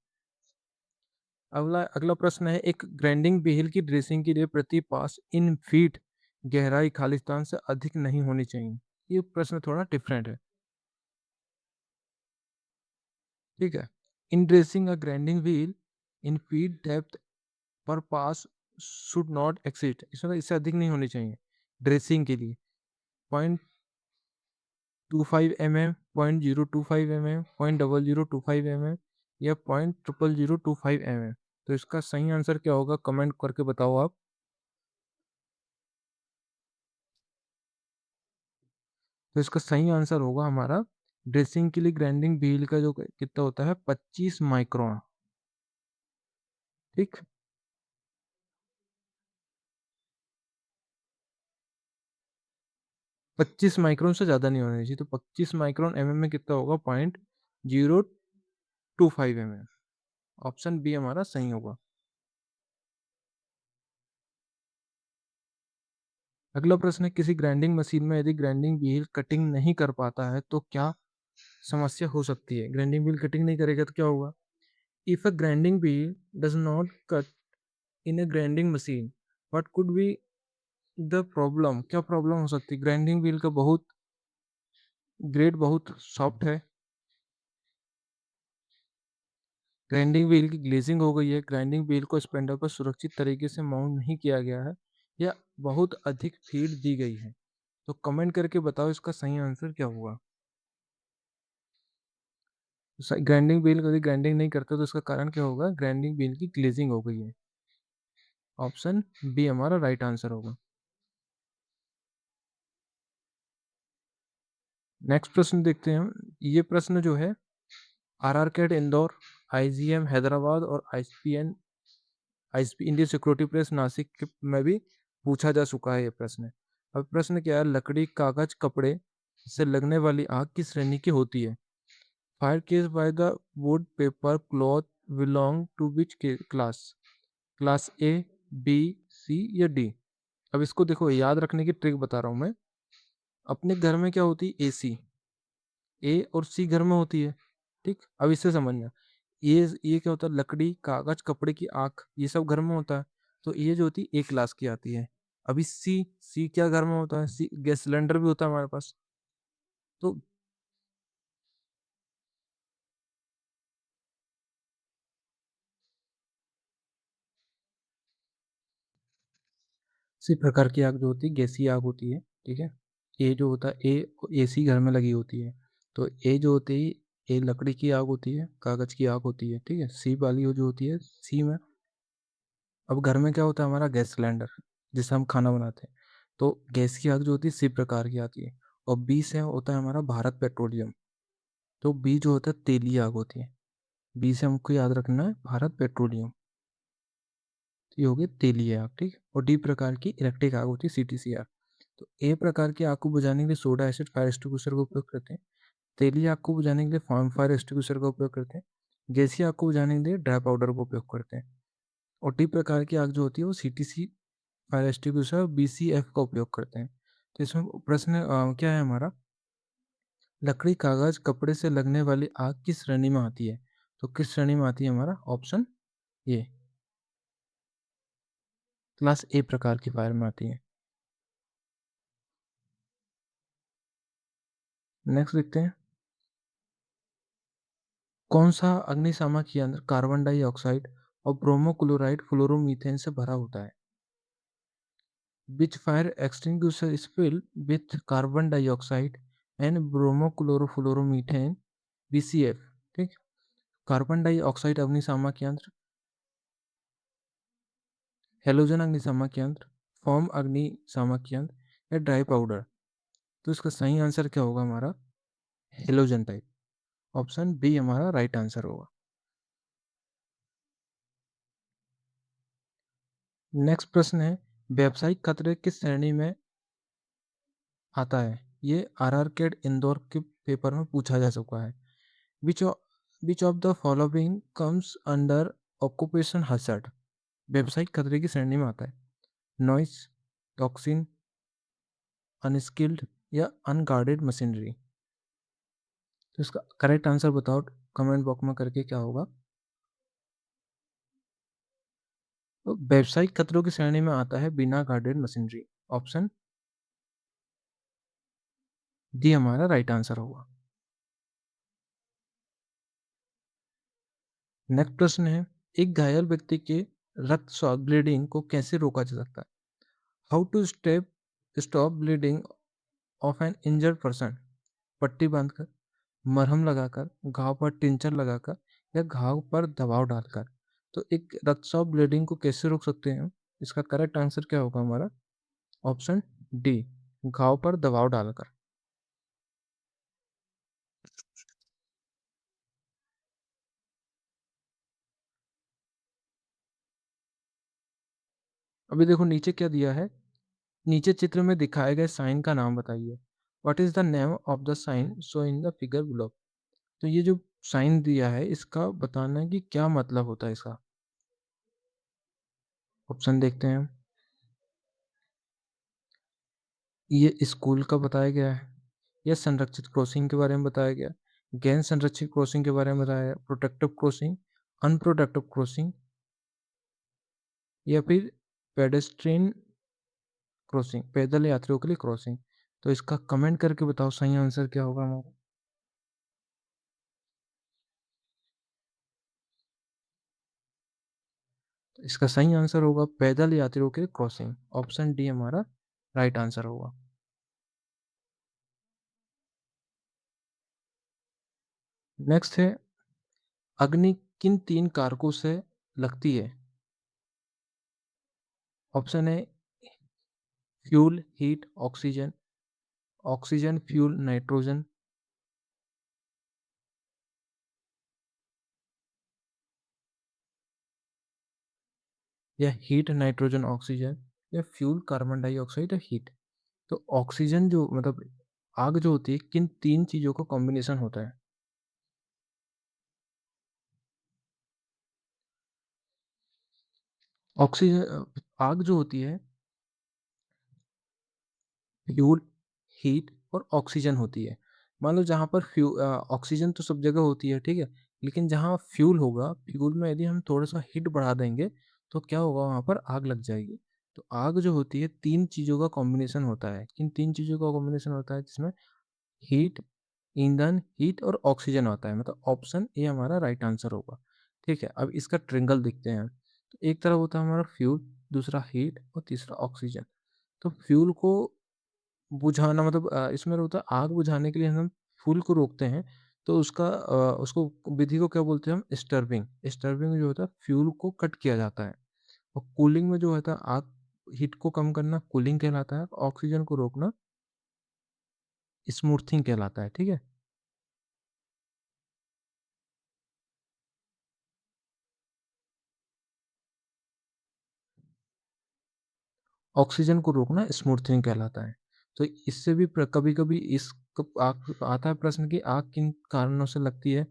अगला अगला प्रश्न है, एक ग्राइंडिंग व्हील की ड्रेसिंग के लिए प्रति पास इन फीट गहराई खालिस्तान से अधिक नहीं होनी चाहिए। ये प्रश्न थोड़ा डिफरेंट है, ठीक है। In dressing a grinding wheel in feed depth पर पास शुड नॉट एक्सीड, इसमें इससे अधिक नहीं होनी चाहिए ड्रेसिंग के लिए। 0.25 mm, 0.025 mm, 0.0025 mm या 0.0025 mm। तो इसका सही आंसर क्या होगा? कमेंट करके बताओ आप। तो इसका सही आंसर होगा हमारा, ड्रेसिंग के लिए ग्राइंडिंग व्हील का जो कितना होता है 25 माइक्रोन। ठीक। 25 माइक्रोन से ज्यादा नहीं होना चाहिए। तो 25 माइक्रोन में कितना होगा? 0.025 ऑप्शन बी हमारा सही होगा। अगला प्रश्न है, किसी ग्राइंडिंग मशीन में यदि ग्राइंडिंग व्हील कटिंग नहीं कर पाता है तो क्या समस्या हो सकती है? ग्राइंडिंग व्हील कटिंग नहीं करेगा तो क्या होगा? If a grinding wheel does not cut in a grinding machine, what could be the problem? क्या प्रॉब्लम हो सकती है? ग्राइंडिंग व्हील का बहुत ग्रेड बहुत सॉफ्ट है, ग्राइंडिंग व्हील की ग्लेजिंग हो गई है, ग्राइंडिंग व्हील को स्पेंडर पर सुरक्षित तरीके से माउंट नहीं किया गया है, या बहुत अधिक फीड दी गई है। तो कमेंट करके बताओ इसका सही आंसर क्या होगा। ग्राइंडिंग व्हील कभी ग्राइंडिंग नहीं करते तो इसका कारण क्या होगा? ग्राइंडिंग व्हील की ग्लेजिंग हो गई है। ऑप्शन बी हमारा राइट आंसर होगा। नेक्स्ट प्रश्न देखते हैं हम। ये प्रश्न जो है RR CAT Indore, IGM Hyderabad और ISP Indian security press Nashik में भी पूछा जा चुका है ये प्रश्न। अब प्रश्न क्या है, लकड़ी कागज कपड़े से लगने वाली आग किस श्रेणी की होती है? Fire case by the wood paper cloth belong to which class? Class A, B, C या डी? अब इसको देखो, याद रखने की ट्रिक बता रहा हूँ मैं। अपने घर में क्या होती है? एसी। ए और सी घर में होती है, ठीक। अब इससे समझना, ये क्या होता है? लकड़ी कागज कपड़े की आग ये सब घर में होता है। तो ये जो होती है ए क्लास की आती है। अभी सी, सी क्या घर में होता है? सी गैस सिलेंडर भी होता है हमारे पास। तो इसी प्रकार की आग जो होती है गैसीय आग होती है, ठीक है। ए जो होता है ए, एसी घर में लगी होती है। तो ए जो होती है ए लकड़ी की आग होती है, कागज की आग होती है, ठीक है। सी वाली जो होती है सी में, अब घर में क्या होता है हमारा? गैस सिलेंडर, जिससे हम खाना बनाते हैं। तो गैस की आग जो होती है सी प्रकार की आती है। और बी से होता है हमारा भारत पेट्रोलियम। तो बी जो होता है तेली आग होती है। बी से हमको याद रखना है भारत पेट्रोलियम। तो ये हो गई तेलीय आग, ठीक है। और डी प्रकार की इलेक्ट्रिक आग होती है, सीटीसीआर। तो ए प्रकार की आग को बुझाने के लिए सोडा एसिड फायर एक्सटिंग्विशर का उपयोग करते हैं। तेलीय आग को बुझाने के लिए फायर एक्सटिंग्विशर का उपयोग करते हैं। गैसीय आग को बुझाने के लिए ड्राई पाउडर का उपयोग करते हैं। और डी प्रकार की आग जो होती है वो सीटीसी फायर एक्सटिंग्विशर और बीसीएफ का उपयोग करते हैं। तो इसमें प्रश्न क्या है हमारा, लकड़ी कागज कपड़े से लगने वाली आग किस श्रेणी में आती है? तो किस श्रेणी में आती है हमारा ऑप्शन ए, क्लास ए प्रकार की फायर में आती है। नेक्स्ट देखते हैं, कौन सा अग्निशामक यंत्र कार्बन डाइऑक्साइड और ब्रोमोक्लोराइड फ्लोरोमीथेन से भरा होता है? Which fire extinguisher is filled with carbon dioxide and bromochlorofluoromethane, BCF, ठीक। कार्बन डाइऑक्साइड अग्निशामक यंत्र, हेलोजन अग्निशामक यंत्र, फॉर्म अग्निशामक यंत्र या ड्राई पाउडर। तो इसका सही आंसर क्या होगा हमारा, हेलोजन टाइप। ऑप्शन बी हमारा राइट आंसर होगा। नेक्स्ट प्रश्न है, व्यावसायिक खतरे किस श्रेणी में आता है? ये आरआर कैट इंदौर के पेपर में पूछा जा चुका है। Which which of the following comes under occupation hazard? व्यावसायिक खतरे की श्रेणी में आता है। नॉइस, टॉक्सिन, अनस्किल्ड या अनगार्डेड मशीनरी। तो इसका करेक्ट आंसर बताओ कमेंट बॉक्स में करके, क्या होगा। तो व्यावसायिक खतरों की श्रेणी में आता है बिना गार्डेड मशीनरी। ऑप्शन डी हमारा राइट आंसर होगा। नेक्स्ट प्रश्न है, एक घायल व्यक्ति के रक्त स्राव ब्लीडिंग को कैसे रोका जा सकता है? How to stop bleeding of an injured person? पट्टी बांधकर, मरहम लगाकर, घाव पर टिंचर लगाकर या घाव पर दबाव डालकर। तो एक रक्तस्राव ब्लीडिंग को कैसे रोक सकते हैं? इसका करेक्ट आंसर क्या होगा हमारा, ऑप्शन डी, घाव पर दबाव डालकर। अभी देखो नीचे क्या दिया है, नीचे चित्र में दिखाए गए साइन का नाम बताइए। What is the name of the sign show in the figure below? तो ये जो साइन दिया है इसका बताना है कि क्या मतलब होता है इसका। ऑप्शन देखते हैं हम। ये स्कूल का बताया गया है, या संरक्षित क्रॉसिंग के बारे में बताया गया, गैर संरक्षित क्रॉसिंग के बारे में बताया, प्रोटेक्टिव क्रॉसिंग, अनप्रोटेक्टिव क्रॉसिंग या फिर पेडेस्ट्रियन क्रॉसिंग, पैदल यात्रियों के लिए क्रॉसिंग। तो इसका कमेंट करके बताओ सही आंसर क्या होगा हमारा। तो इसका सही आंसर होगा पैदल यात्रियों के लिए क्रॉसिंग। ऑप्शन डी हमारा राइट आंसर होगा। नेक्स्ट है, अग्नि किन तीन कारकों से लगती है? ऑप्शन है fuel, heat, oxygen, oxygen, fuel, nitrogen या हीट, नाइट्रोजन, ऑक्सीजन या फ्यूल, कार्बन डाइऑक्साइड या हीट। तो ऑक्सीजन जो मतलब आग जो होती है किन तीन चीजों का कॉम्बिनेशन होता है? ऑक्सीजन आग जो होती है फ्यूल, हीट और ऑक्सीजन होती है। मान लो जहाँ पर ऑक्सीजन तो सब जगह होती है, ठीक है। लेकिन जहाँ फ्यूल होगा, फ्यूल में यदि हम थोड़ा सा हीट बढ़ा देंगे तो क्या होगा, वहाँ पर आग लग जाएगी। तो आग जो होती है तीन चीज़ों का कॉम्बिनेशन होता है। किन तीन चीज़ों का कॉम्बिनेशन होता है जिसमें हीट, ईंधन, हीट और ऑक्सीजन होता है, मतलब ऑप्शन ए हमारा राइट आंसर होगा। ठीक है, अब इसका ट्रिंगल देखते हैं। तो एक तरफ होता है हमारा फ्यूल, दूसरा हीट और तीसरा ऑक्सीजन। तो फ्यूल को बुझाना मतलब इसमें होता है आग बुझाने के लिए हम फूल को रोकते हैं। तो उसको विधि को क्या बोलते हैं हम, स्टर्बिंग। स्टर्बिंग जो होता है फ्यूल को कट किया जाता है। और कूलिंग में जो होता है आग हीट को कम करना कूलिंग कहलाता है, ऑक्सीजन को रोकना स्मूथिंग कहलाता है, ठीक है। ऑक्सीजन को रोकना स्मूथनिंग कहलाता है। तो इससे भी कभी-कभी इस आता है प्रश्न कि आग किन कारणों से लगती है?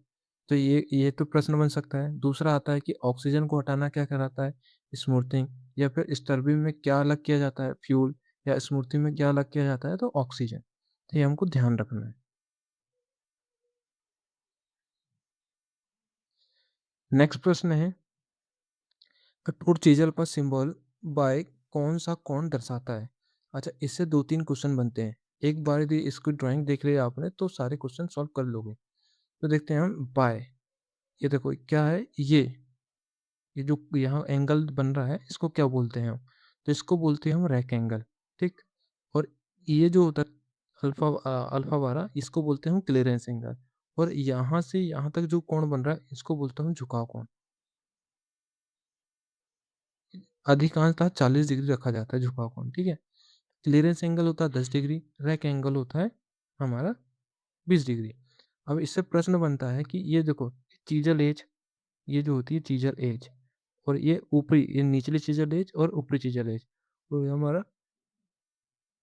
तो ये तो प्रश्न बन सकता है। दूसरा आता है कि ऑक्सीजन को हटाना क्या कहलाता है? स्मूथिंग। या फिर इस टरबाइन में क्या अलग किया जाता है? फ्यूल। या स्मूथिंग में क्या अलग किया जाता है? तो ऑक्सीजन। तो ये हमको ध्यान रखना है। नेक्स्ट प्रश्न है, कठोर चीजल पर सिंबल बाय कौन-सा कोण दर्शाता है? अच्छा, इससे 2-3 क्वेश्चन बनते हैं। एक बार यदि इसकी ड्राइंग देख लिया आपने तो सारे क्वेश्चन सॉल्व कर लोगे। तो देखते हैं हम बाय। ये देखो क्या है ये जो यहाँ एंगल बन रहा है इसको क्या बोलते हैं हम? तो इसको बोलते हैं हम रैक एंगल, ठीक? और ये जो होता है अल्फा बारह इसको बोलते हैं हम क्लीयरेंस एंगल। और यहाँ से यहाँ तक जो कोण बन रहा है इसको बोलते हैं झुकाव कोण। अधिकांशतः 40 डिग्री रखा जाता है झुकाव कोण, ठीक है? क्लीयरेंस एंगल होता है 10 डिग्री, रैक एंगल होता है हमारा 20 डिग्री। अब इससे प्रश्न बनता है कि ये देखो चीजल एज, ये जो होती है चीजल एज, और ये निचली चीजल एज और ऊपरी चीजल एज, तो ये हमारा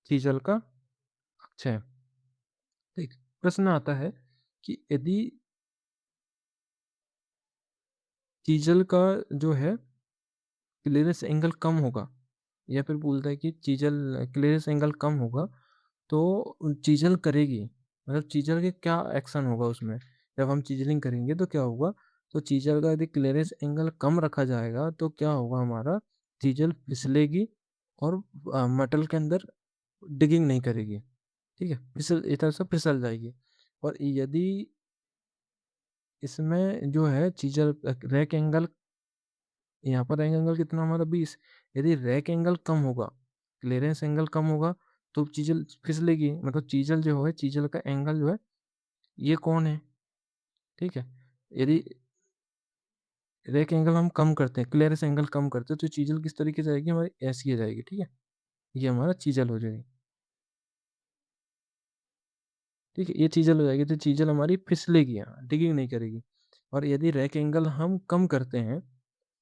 चीजल का अक्ष है। ठीक, प्रश्न आता है कि यदि चीजल का जो है क्लीयरेंस एंगल कम होगा, या फिर बोलता है कि चीजल क्लीयरेंस एंगल कम होगा तो चीजल करेगी, मतलब चीजल के क्या एक्शन होगा उसमें? जब हम चीजलिंग करेंगे तो क्या होगा? तो चीजल का यदि क्लीयरेंस एंगल कम रखा जाएगा तो क्या होगा हमारा? चीजल फिसलेगी और मेटल के अंदर डिगिंग नहीं करेगी, ठीक है? फिसल एक तरह से फिसल जाएगी। और यदि इसमें जो है चीजल रैक एंगल, यहाँ पर रैक एंगल कितना हमारा 20, यदि रैक एंगल कम होगा, क्लीयरेंस एंगल कम होगा, तो चीजल फिसलेगी, मतलब चीजल जो है चीजल का एंगल जो है ये कौन है, ठीक है? यदि रैक एंगल हम कम करते हैं, क्लीयरेंस एंगल कम करते हैं, तो चीजल किस तरीके से आएगी हमारी? ऐसी आ जाएगी, ठीक है? ये हमारा चीजल हो जाएगी, ठीक है? ये चीजल हो जाएगी, तो चीजल हमारी फिसलेगी, यहाँ डिगिंग नहीं करेगी। और यदि रैक एंगल हम कम करते हैं,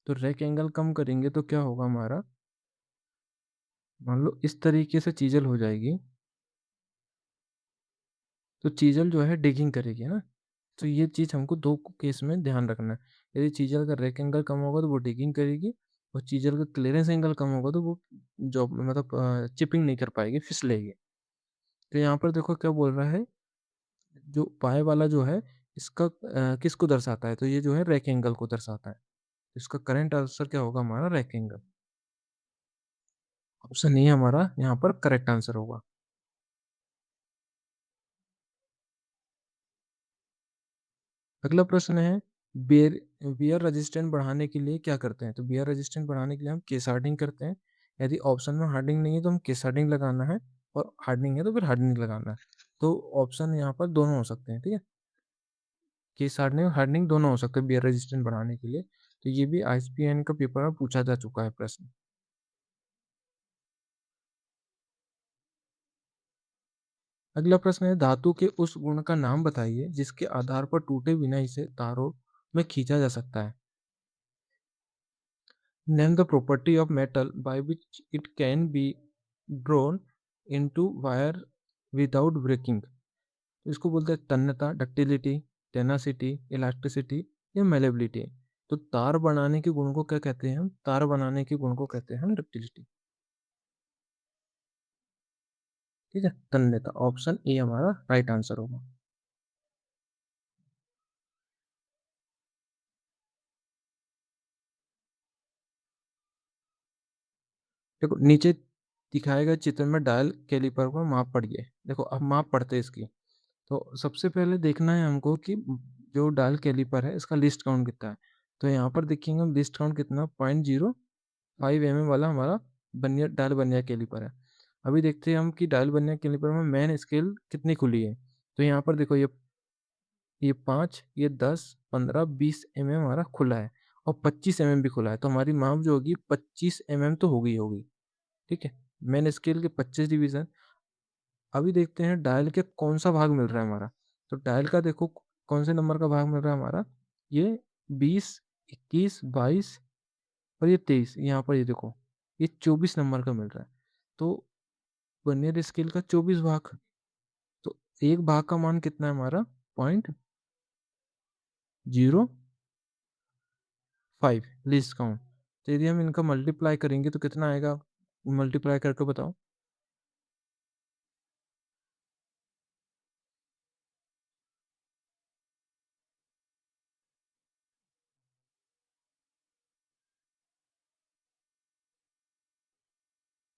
तो रैक एंगल कम करेंगे तो क्या होगा हमारा? मान लो इस तरीके से चीजल हो जाएगी, तो चीजल जो है डिगिंग करेगी, है ना? तो ये चीज़ हमको 2 केस में ध्यान रखना है। यदि चीज़ल का रैक एंगल कम होगा तो वो डिगिंग करेगी, और चीज़ल का क्लीयरेंस एंगल कम होगा तो वो जो मतलब चिपिंग नहीं कर पाएगी, फिसलेगी। तो यहाँ पर देखो क्या बोल रहा है, जो बाएँ वाला जो है इसका किसको दर्शाता है? तो ये जो है रैक एंगल को दर्शाता है। इसका करेक्ट आंसर क्या होगा हमारा? Rack angle. ऑप्शन ए हमारा यहाँ पर करेक्ट आंसर होगा। अगला प्रश्न है, बेर वियर रेजिस्टेंस बढ़ाने के लिए क्या करते हैं? तो वियर रेजिस्टेंस बढ़ाने के लिए हम केस हार्डनिंग करते हैं। यदि ऑप्शन में हार्डनिंग नहीं है तो हम केस हार्डनिंग लगाना है, और हार्डनिंग है तो फिर हार्डनिंग लगाना है। तो ऑप्शन यहाँ पर दोनों हो सकते हैं, ठीक है? केस हार्डनिंग और हार्डनिंग दोनों हो सकते हैं वियर रेजिस्टेंस बढ़ाने के लिए। तो ये भी आईएसपीएन का पेपर में पूछा जा चुका है प्रश्न। अगला प्रश्न है, धातु के उस गुण का नाम बताइए जिसके आधार पर टूटे बिना इसे तारों में खींचा जा सकता है। Name the property of metal by which it can be drawn into wire without breaking. इसको बोलते हैं तन्यता, डक्टिलिटी, टेनासिटी, इलास्टिसिटी या मेलेबिलिटी। तो तार बनाने के गुण को क्या कहते हैं हम? तार बनाने के गुण को कहते हैं डक्टिलिटी, ठीक है? तन्यता, ऑप्शन ए हमारा राइट आंसर होगा। देखो नीचे दिखाए गए चित्र में डायल कैलिपर को माप पढ़िए। देखो अब माप पढ़ते हैं इसकी। तो सबसे पहले देखना है हमको कि जो डायल कैलिपर है इसका लिस्ट काउंट कितना है। तो यहाँ पर देखेंगे हम लिस्ट काउंट कितना 0.05 mm वाला हमारा बनियर डायल बनियर कैलिपर है। अभी देखते हैं हम कि डायल बनियर कैलिपर में मेन स्केल कितनी खुली है। तो यहाँ पर देखो ये 5, ये 10, 15, 20 mm हमारा खुला है, और 25 mm भी खुला है। तो हमारी माप जो होगी 25 mm तो होगी होगी, ठीक है? मेन स्केल के 25 डिवीजन। अभी देखते हैं डायल के कौन सा भाग मिल रहा है हमारा। तो डायल का देखो कौन से नंबर का भाग मिल रहा है हमारा? ये 20, 21, 22 और ये 23। यहाँ पर ये देखो ये 24 नंबर का मिल रहा है। तो वर्नियर स्केल का 24 भाग, तो एक भाग का मान कितना है हमारा? 0.05 लीस्ट काउंट। तो यदि हम इनका मल्टीप्लाई करेंगे तो कितना आएगा? मल्टीप्लाई करके बताओ।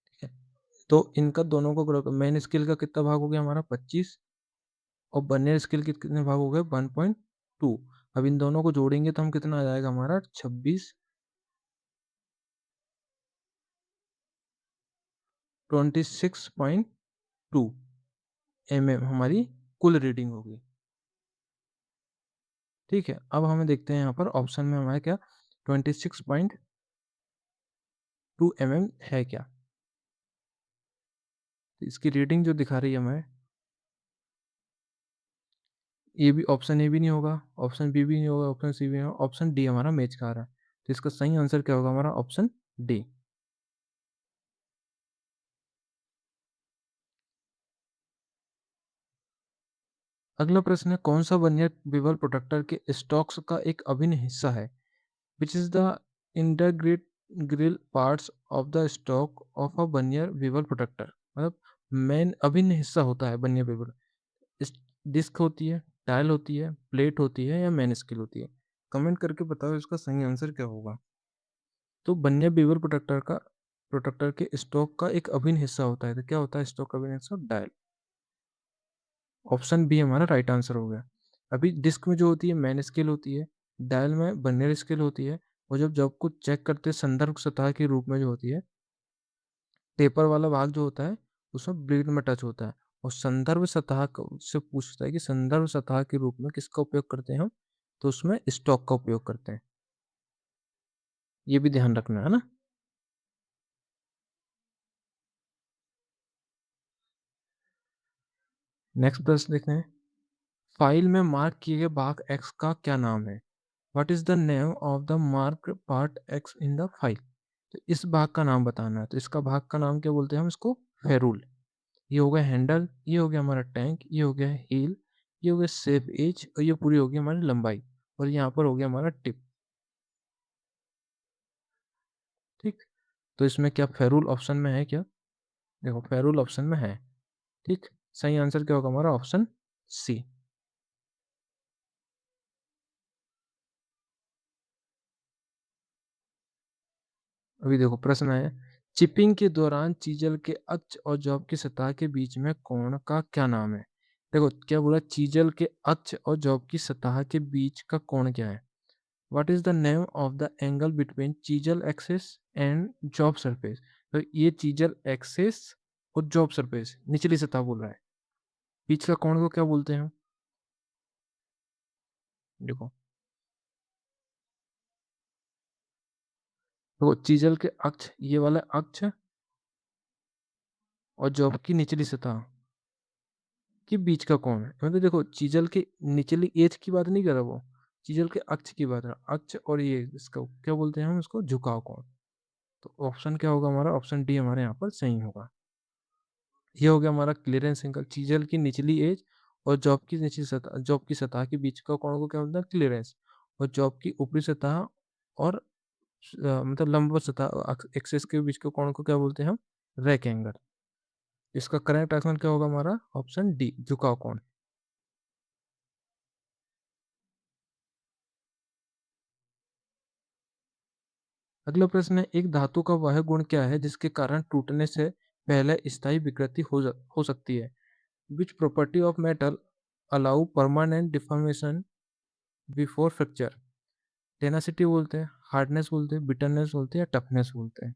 ठीक है, तो इनका दोनों को मेन स्केल का कितना भाग हो गया हमारा? 25, और वर्नियर स्केल के कितने भाग हो गए? 1.2। अब इन दोनों को जोड़ेंगे तो हम कितना आ जाएगा हमारा? 26, 26.2 हमारी कुल रीडिंग होगी। ठीक है, अब हमें देखते हैं यहाँ पर ऑप्शन में हमारा क्या 26.2 है क्या? तो इसकी रीडिंग जो दिखा रही है हमें, ये भी ऑप्शन ए भी नहीं होगा, ऑप्शन बी भी नहीं होगा, ऑप्शन सी भी नहीं होगा, ऑप्शन डी हमारा मैच खा रहा है। तो इसका सही आंसर क्या होगा हमारा? Option D. अगला प्रश्न है, कौन सा वर्नियर बीवल प्रोटेक्टर के स्टॉक्स का एक अभिन्न हिस्सा है? Which is the integral parts of the stock of a vernier bevel protractor. मतलब मेन अभिन्न हिस्सा होता है वर्नियर बीवल। इस डिस्क होती है, टाइल होती है, प्लेट होती है, या मेन स्केल होती है? कमेंट करके बताओ इसका सही आंसर क्या होगा। तो बन्या बीवर प्रोटेक्टर के स्टॉक का एक अभिन्न हिस्सा होता है। तो क्या होता है स्टॉक का अभिन्न हिस्सा? डायल। ऑप्शन बी हमारा राइट आंसर हो गया। अभी डिस्क में जो होती है मेन स्केल होती है, डायल में वर्नियर स्केल होती है, और जब जब कुछ चेक करते हैं संदर्भ सतह के रूप में जो होती है, टेपर वाला भाग जो होता है उसमें ब्लेड में टच होता है। और संदर्भ सतह से पूछता है कि संदर्भ सतह के रूप में किसका उपयोग करते हैं हम? तो उसमें स्टॉक का उपयोग करते हैं। ये भी ध्यान रखना है ना। नेक्स्ट प्रश्न देखते हैं, फाइल में मार्क किए गए भाग एक्स का क्या नाम है? What is the name of the mark part x in the file? तो इस भाग का नाम बताना है। तो इसका भाग का नाम क्या बोलते हैं हम इसको? फेरूल। ये हो गया हैंडल, ये हो गया हमारा टैंक, ये हो गया हील, ये हो गया सेफ एज, और ये पूरी होगी हमारी लंबाई, और यहाँ पर हो गया हमारा टिप। ठीक, तो इसमें क्या फेरूल ऑप्शन में है क्या? देखो फेरूल ऑप्शन में है। ठीक, सही आंसर क्या होगा हमारा? Option C. अभी देखो प्रश्न है, चिपिंग के दौरान चीजल के अक्ष और जॉब की सतह के बीच में कोण का क्या नाम है? देखो क्या बोला, चीजल के अक्ष और जॉब की सतह के बीच का कोण क्या है? What is the name of the angle between chisel axis and job surface? तो ये चीजल एक्सिस और जॉब सरफेस निचली सतह बोल रहा है, बीच का कोण को क्या बोलते हैं हम? देखो, तो चीजल के अक्ष, ये वाला अक्ष, और जॉब की निचली सतह के बीच का कोण है। मतलब देखो चीजल के निचली एज की बात नहीं कर रहा वो, चीजल के अक्ष की बात है। अक्ष और ये इसका क्या बोलते हैं हम इसको? झुकाव कोण। तो ऑप्शन क्या होगा हमारा? ऑप्शन डी हमारे यहाँ पर सही होगा। ये हो गया हमारा क्लियरेंस एंगल, चीजल की निचली एज और जॉब की निचली सतह, जॉब की सतह के बीच का कोण को क्या बोलते हैं? क्लियरेंस। और जॉब की ऊपरी सतह और मतलब लंबवत सतह एक्सिस के बीच के कोण को क्या बोलते हैं हम? Rack angle. इसका करेक्ट आंसर क्या होगा हमारा? ऑप्शन डी, झुकाव कोण। अगला प्रश्न है, एक धातु का वह गुण क्या है जिसके कारण टूटने से पहले स्थायी विकृति हो सकती है? Which property of metal allow permanent deformation before fracture? Tenacity बोलते हैं, हार्डनेस बोलते हैं, बिटरनेस बोलते हैं, या टफनेस बोलते हैं?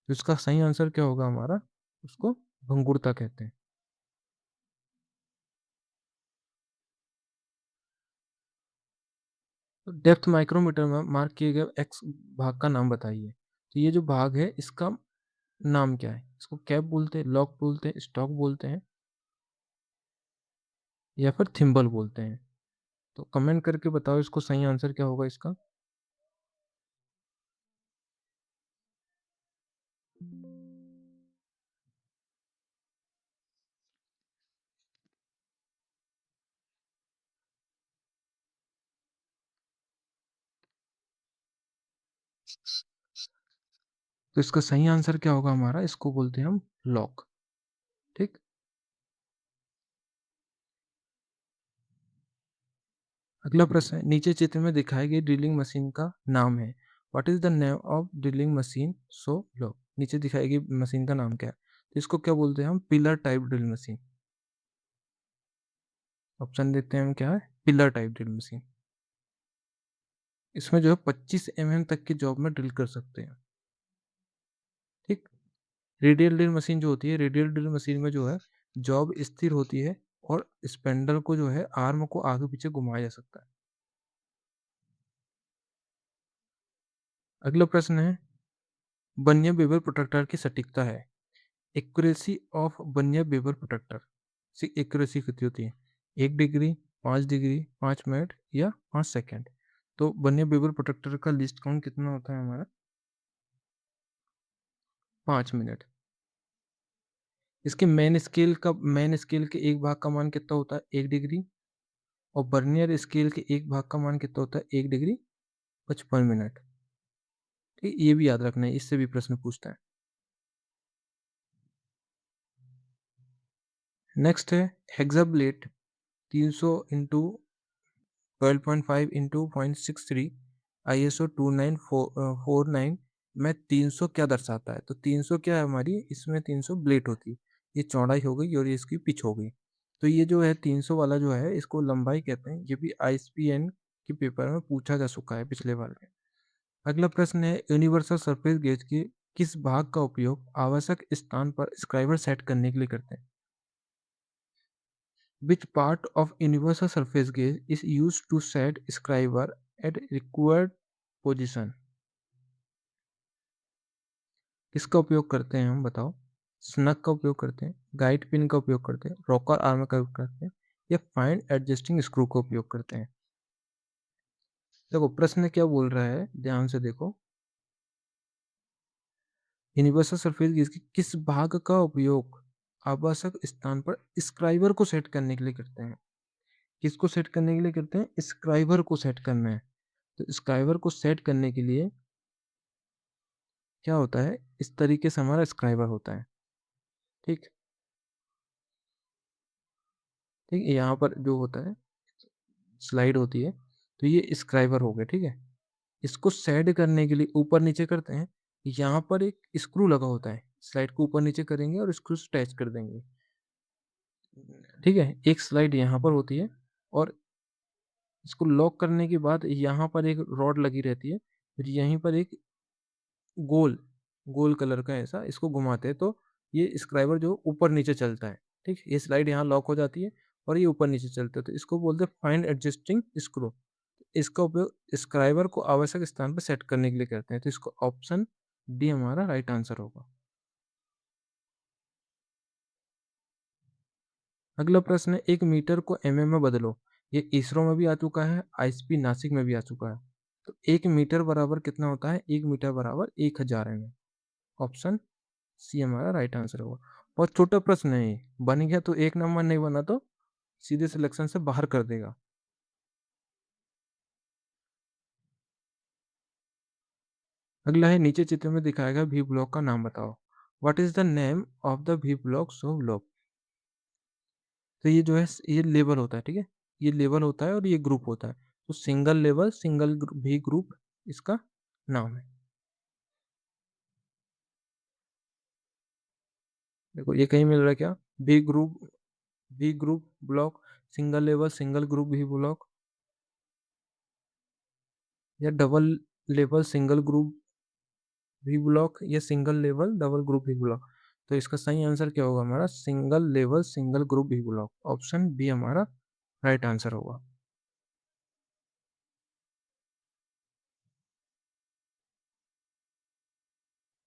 तो इसका सही आंसर क्या होगा हमारा? उसको भंगुरता कहते हैं। तो डेप्थ माइक्रोमीटर में मार्क किए गए एक्स भाग का नाम बताइए। तो ये जो भाग है इसका नाम क्या है? इसको कैप बोलते हैं, लॉक बोलते हैं, स्टॉक बोलते हैं, या फिर थिम्बल बोलते हैं? तो कमेंट करके बताओ इसको सही आंसर क्या होगा इसका। तो इसका सही आंसर क्या होगा हमारा? इसको बोलते हैं हम लॉक। ठीक। अगला प्रश्न है, नीचे चित्र में दिखाई गई ड्रिलिंग मशीन का नाम है। What is the name of drilling machine so lock? नीचे दिखाई गई मशीन का नाम क्या है? तो इसको क्या बोलते हैं हम? Pillar type drill machine. Option देते हैं हम, क्या है? Pillar type drill machine. इसमें जो है 25 mm तक की जॉब में ड्रिल कर सकते हैं। ठीक। रेडियल ड्रिल मशीन जो होती है, रेडियल ड्रिल मशीन में जो है जॉब स्थिर होती है और स्पेंडल को जो है आर्म को आगे पीछे घुमाया जा सकता है। अगला प्रश्न है, बनिया बेबर प्रोट्रैक्टर की सटीकता है। एक्यूरेसी ऑफ बनिया बेबर प्रोट्रैक्टर से एक्यूरेसी कितनी होती है? 1 डिग्री, 5 डिग्री, 5 मिनट या 5 सेकेंड? तो बनिया बेबर प्रोट्रैक्टर का लिस्ट काउंट कितना होता है हमारा? 5 मिनट। इसके मेन स्केल के एक भाग का मान कितना होता है? 1 डिग्री। और बर्नियर स्केल के एक भाग का मान कितना होता है? 1 डिग्री 55 मिनट। ठीक, ये भी याद रखना है, इससे भी प्रश्न पूछता है। नेक्स्ट है हेक्साब्लेड 300 इंटू 12.5 इंटू 0.63 ISO 2949 में 300 क्या दर्शाता है? तो 300 क्या है हमारी? इसमें 300 ब्लेड होती है। ये चौड़ाई हो गई और ये इसकी पिच हो गई। तो ये जो है 300 वाला जो है, इसको लंबाई कहते हैं। ये भी ISPN के पेपर में पूछा जा चुका है पिछले बार में। अगला प्रश्न है, यूनिवर्सल सरफेस गेज के किस भाग का उपयोग आवश्यक स्थान पर स्क्राइबर सेट करने के लिए करते हैं? Which part of universal surface gauge is used to set scriber at required position? किसका उपयोग करते हैं हम, बताओ? स्नग का उपयोग करते हैं, गाइड पिन का उपयोग करते हैं, रॉकर आर्म का उपयोग करते हैं, या फाइन एडजस्टिंग स्क्रू का उपयोग करते हैं? देखो प्रश्न क्या बोल रहा है, ध्यान से देखो। यूनिवर्सल सरफेस गेज के किस भाग का उपयोग आवश्यक स्थान पर स्क्राइबर को सेट करने के लिए करते हैं? किसको सेट करने के लिए करते हैं? स्क्राइबर को सेट करना है। तो स्क्राइबर को सेट करने के लिए क्या होता है, इस तरीके से हमारा स्क्राइबर होता है। ठीक। ठीक, यहाँ पर जो होता है स्लाइड होती है, तो ये स्क्राइबर हो गया। ठीक है। इसको सेट करने के लिए ऊपर नीचे करते हैं। यहाँ पर एक स्क्रू लगा होता है, स्लाइड को ऊपर नीचे करेंगे और स्क्रू से अटैच कर देंगे। ठीक है, एक स्लाइड यहाँ पर होती है और इसको लॉक करने के बाद यहाँ पर एक रॉड लगी रहती है। फिर यहीं पर एक गोल गोल कलर का ऐसा इसको घुमाते हैं, तो ये स्क्राइबर जो ऊपर नीचे चलता है। ठीक, ये स्लाइड यहाँ लॉक हो जाती है और ये ऊपर नीचे चलता है, तो इसको बोलते हैं फाइन एडजस्टिंग स्क्रू। इसका उपयोग स्क्राइबर को आवश्यक स्थान पर सेट करने के लिए करते हैं। तो इसको ऑप्शन डी हमारा राइट आंसर होगा। अगला प्रश्न है, 1 मीटर को mm में बदलो। ये इसरो में भी आ चुका है, आईएसपी नासिक में भी आ चुका है। तो 1 मीटर बराबर कितना होता है? 1 मीटर बराबर 1000 mm। ऑप्शन सी हमारा राइट आंसर होगा। बहुत छोटा प्रश्न है ये, बन गया तो एक नंबर, नहीं बना तो सीधे सिलेक्शन से बाहर कर देगा। अगला है, नीचे चित्र में दिखाया गया वी ब्लॉक का नाम बताओ। What is the name of the V block so block? तो ये जो है ये लेवल होता है। ठीक है, ये लेवल होता है और ये ग्रुप होता है। तो single level single V group इसका नाम है। देखो ये कहीं मिल रहा है क्या? V group, V group block, single level single group V block, या double level single group V block, या single level double group V block? तो इसका सही आंसर क्या होगा हमारा? Single level single group V block. Option B हमारा राइट आंसर होगा।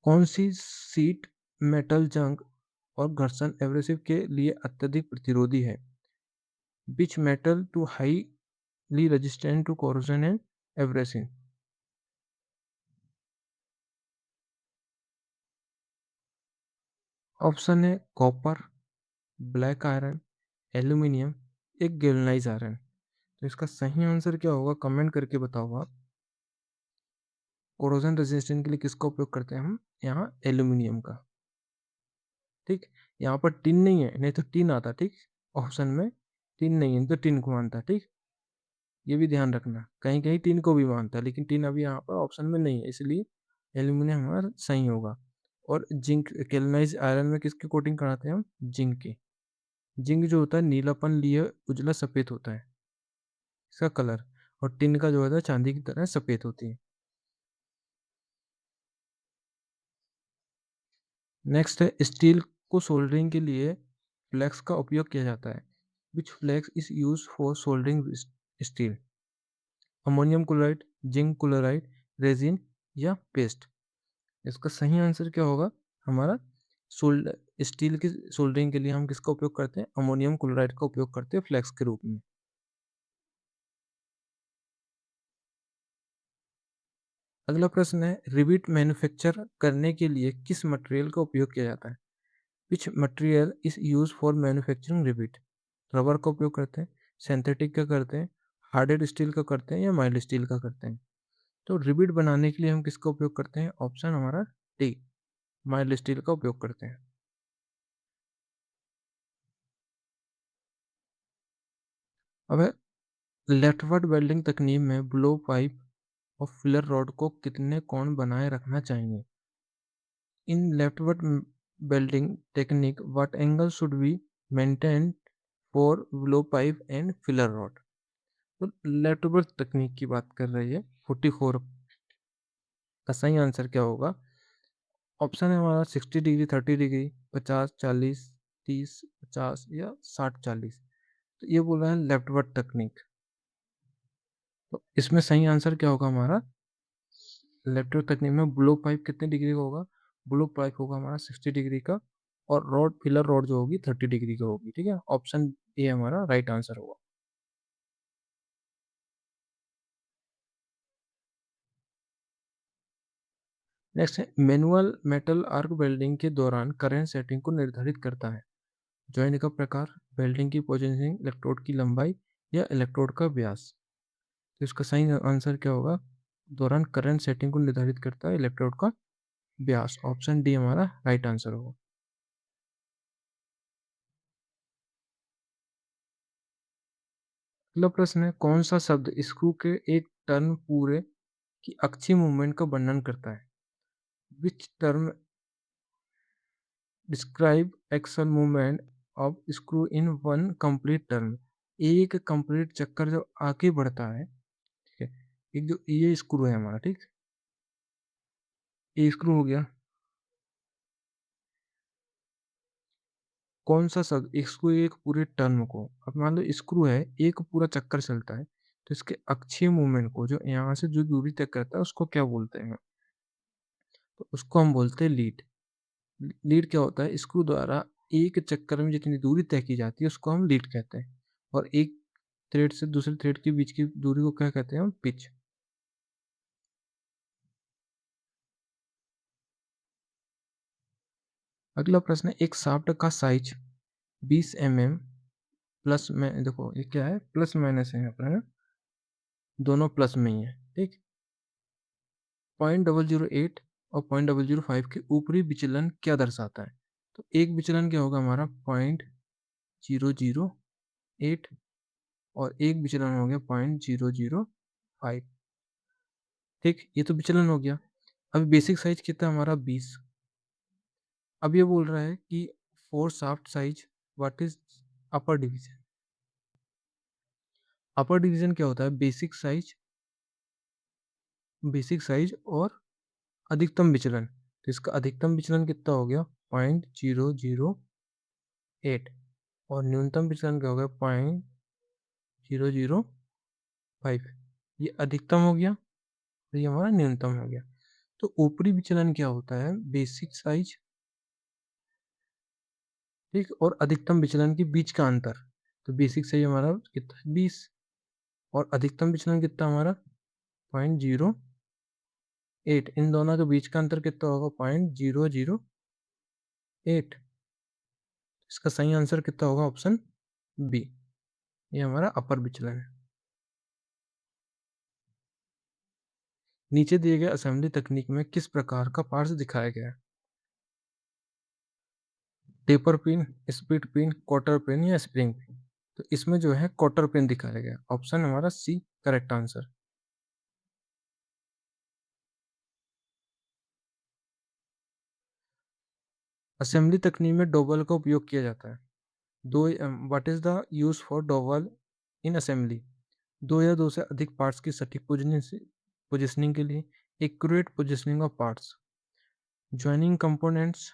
कौन सी सीट मेटल जंग और घर्षण एब्रेसिव के लिए अत्यधिक प्रतिरोधी है? Which metal to highly resistant to corrosion and abrasive? Option है कॉपर, ब्लैक आयरन, एल्यूमिनियम, एक गैल्वनाइज आयरन। तो इसका सही आंसर क्या होगा, कमेंट करके बताओ आप। कोरोजन रेजिस्टेंट के लिए किसका उपयोग करते हैं हम? यहाँ एल्यूमिनियम का। ठीक, यहाँ पर टिन नहीं है, नहीं तो टिन आता। ठीक, ऑप्शन में टिन नहीं है तो टिन को मानता। ठीक, ये भी ध्यान रखना, कहीं कहीं टिन को भी मानता है, लेकिन टिन अभी यहाँ पर ऑप्शन में नहीं है, इसलिए एल्यूमिनियम हमारा सही होगा। और जिंक, गैल्वेनाइज्ड आयरन में किसकी कोटिंग कराते हैं हम? जिंक की। जिंक जो होता है नीलापन लिए उजला सफेद होता है इसका कलर, और टिन का जो होता है चांदी की तरह सफेद होती है। नेक्स्ट है स्टील को सोल्डरिंग के लिए फ्लेक्स का उपयोग किया जाता है। Which flux is use for soldering steel? Ammonium chloride, zinc chloride, resin या पेस्ट? इसका सही आंसर क्या होगा हमारा? सोल्ड स्टील की सोल्डरिंग के लिए हम किसका उपयोग करते हैं? अमोनियम क्लोराइड का उपयोग करते हैं फ्लेक्स के रूप में। अगला प्रश्न है रिविट मैन्युफैक्चर करने के लिए किस मटेरियल का उपयोग किया जाता है? Which material is use for manufacturing rivet? Rubber का उपयोग करते हैं, सिंथेटिक का करते हैं, हार्डेड स्टील का करते हैं या माइल्ड स्टील का करते हैं? तो रिविट बनाने के लिए हम किसका उपयोग करते हैं? ऑप्शन हमारा डी, माइल्ड स्टील का उपयोग करते हैं। अब लेफ्टवर्ड वेल्डिंग तकनीक में ब्लो पाइप और फिलर रॉड को कितने कोण बनाए रखना चाहिए? In leftward welding technique what angle should be maintain for blow pipe and filler rod? तो लेफ्टवर्ड तकनीक की बात कर रही है 44 का सही आंसर क्या होगा? ऑप्शन है हमारा 60 डिग्री, 30 डिग्री, 50 40, 30 50 या 60 40। तो ये बोल रहा है लेफ्टवर्ड तकनीक, तो इसमें सही आंसर क्या होगा हमारा? लेफ्टवर्ड तकनीक में ब्लो पाइप कितने डिग्री का होगा? ब्लो पाइप होगा हमारा 60 डिग्री का, और रॉड, फिलर रॉड जो होगी 30 डिग्री का होगी। ठीक है, ऑप्शन ए हमारा राइट आंसर होगा। नेक्स्ट है मैनुअल मेटल आर्क वेल्डिंग के दौरान करंट सेटिंग को निर्धारित करता है। जॉइंट का प्रकार, वेल्डिंग की पोजीशनिंग, इलेक्ट्रोड की लंबाई या इलेक्ट्रोड का व्यास? तो इसका सही आंसर क्या होगा? दौरान करंट सेटिंग को निर्धारित करता है इलेक्ट्रोड का व्यास। ऑप्शन डी हमारा राइट आंसर होगा। अगला प्रश्न है कौन सा शब्द स्क्रू के एक टर्न पूरे की अक्षीय मूवमेंट का वर्णन करता है? Which term describe axial movement of screw in one complete turn? एक कंप्लीट चक्कर जब आगे बढ़ता है, ठीक है, एक जो ये स्क्रू है हमारा, ठीक, ये स्क्रू हो गया। कौन सा शब्द स्क्रू एक पूरे टर्न को, अब मान लो स्क्रू है एक पूरा चक्कर चलता है, तो इसके अक्षीय मूवमेंट को जो यहाँ से जो दूरी तय करता है उसको क्या बोलते हैं? तो उसको हम बोलते हैं लीड। लीड क्या होता है? स्क्रू द्वारा एक चक्कर में जितनी दूरी तय की जाती है उसको हम लीड कहते हैं, और एक थ्रेड से दूसरे थ्रेड के बीच की दूरी को क्या कहते हैं? हम पिच। अगला प्रश्न है एक शाफ्ट का साइज 20 mm प्लस में, देखो ये क्या है, प्लस माइनस है यहाँ पर, है ना, दोनों प्लस में ही है। ठीक, 0.008 और 0.005 के ऊपरी विचलन क्या दर्शाता है? तो एक विचलन क्या होगा हमारा? 0.008, और एक विचलन हो गया 0.005। ठीक, ये तो विचलन हो गया। अभी बेसिक साइज कितना हमारा? 20। अब ये बोल रहा है कि four shaft size what is upper division? Upper division क्या होता है? बेसिक साइज और अधिकतम विचलन। तो इसका अधिकतम विचलन कितना हो गया? 0.008, और न्यूनतम विचलन क्या हो गया? 0.005। ये अधिकतम हो गया और ये हमारा न्यूनतम हो गया। तो ऊपरी विचलन क्या होता है? बेसिक साइज, ठीक, और अधिकतम विचलन के बीच का अंतर। तो बेसिक साइज हमारा कितना? 20, और अधिकतम विचलन कितना हमारा? 0.08। इन दोनों के बीच का अंतर कितना होगा? 0.008। इसका सही आंसर कितना होगा? ऑप्शन बी, ये हमारा अपर विचलन है। नीचे दिए गए असेंबली तकनीक में किस प्रकार का पार्ट्स दिखाया गया है? Taper pin, split pin, quarter pin या स्प्रिंग पिन? तो इसमें जो है क्वार्टर पिन दिखाया गया। ऑप्शन हमारा सी करेक्ट आंसर। असेंबली तकनीक में डोवल का उपयोग किया जाता है। दो what is the use for Doval in assembly? दो या दो से अधिक पार्ट्स की सटीक पोजिशनिंग के लिए, accurate positioning of parts, joining components,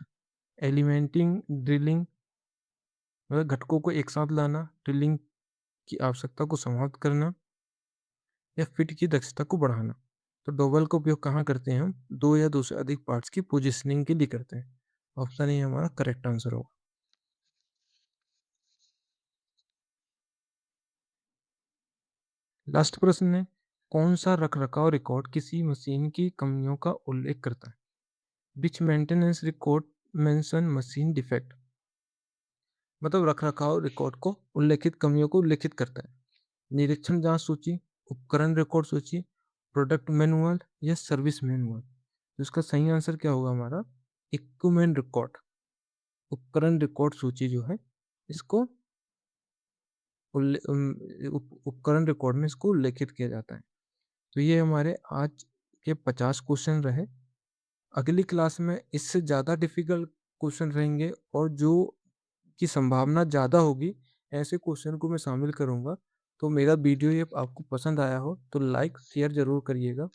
eliminating drilling, मतलब घटकों को एक साथ लाना, ड्रिलिंग की आवश्यकता को समाप्त करना, या फिट की दक्षता को बढ़ाना। तो डोवल का उपयोग कहाँ करते हैं हम? दो या दो से अधिक पार्ट्स की पोजिशनिंग के लिए करते हैं। ऑप्शन ए हमारा करेक्ट आंसर होगा। लास्ट प्रश्न है, कौन सा रखरखाव रिकॉर्ड किसी मशीन की कमियों का उल्लेख करता है? Which maintenance record mention machine defect? मतलब रखरखाव रिकॉर्ड को उल्लेखित कमियों को उल्लेखित करता है। निरीक्षण जांच सूची, उपकरण रिकॉर्ड सूची, प्रोडक्ट मैनुअल या सर्विस मैनुअल? तो इसका सही आंसर क्या होगा हमारा? इक्विपमेंट रिकॉर्ड, उपकरण रिकॉर्ड सूची जो है इसको उपकरण रिकॉर्ड में इसको उल्लेखित किया जाता है। तो ये हमारे आज के 50 क्वेश्चन रहे। अगली क्लास में इससे ज़्यादा डिफिकल्ट क्वेश्चन रहेंगे और जो की संभावना ज़्यादा होगी ऐसे क्वेश्चन को मैं शामिल करूँगा। तो मेरा वीडियो ये आपको पसंद आया हो तो लाइक शेयर ज़रूर करिएगा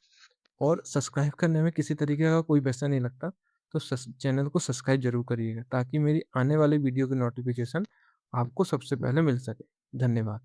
और सब्सक्राइब करने में किसी तरीके का कोई पैसा नहीं लगता। तो चैनल को सब्सक्राइब जरूर करिएगा ताकि मेरी आने वाले वीडियो की नोटिफिकेशन आपको सबसे पहले मिल सके। धन्यवाद।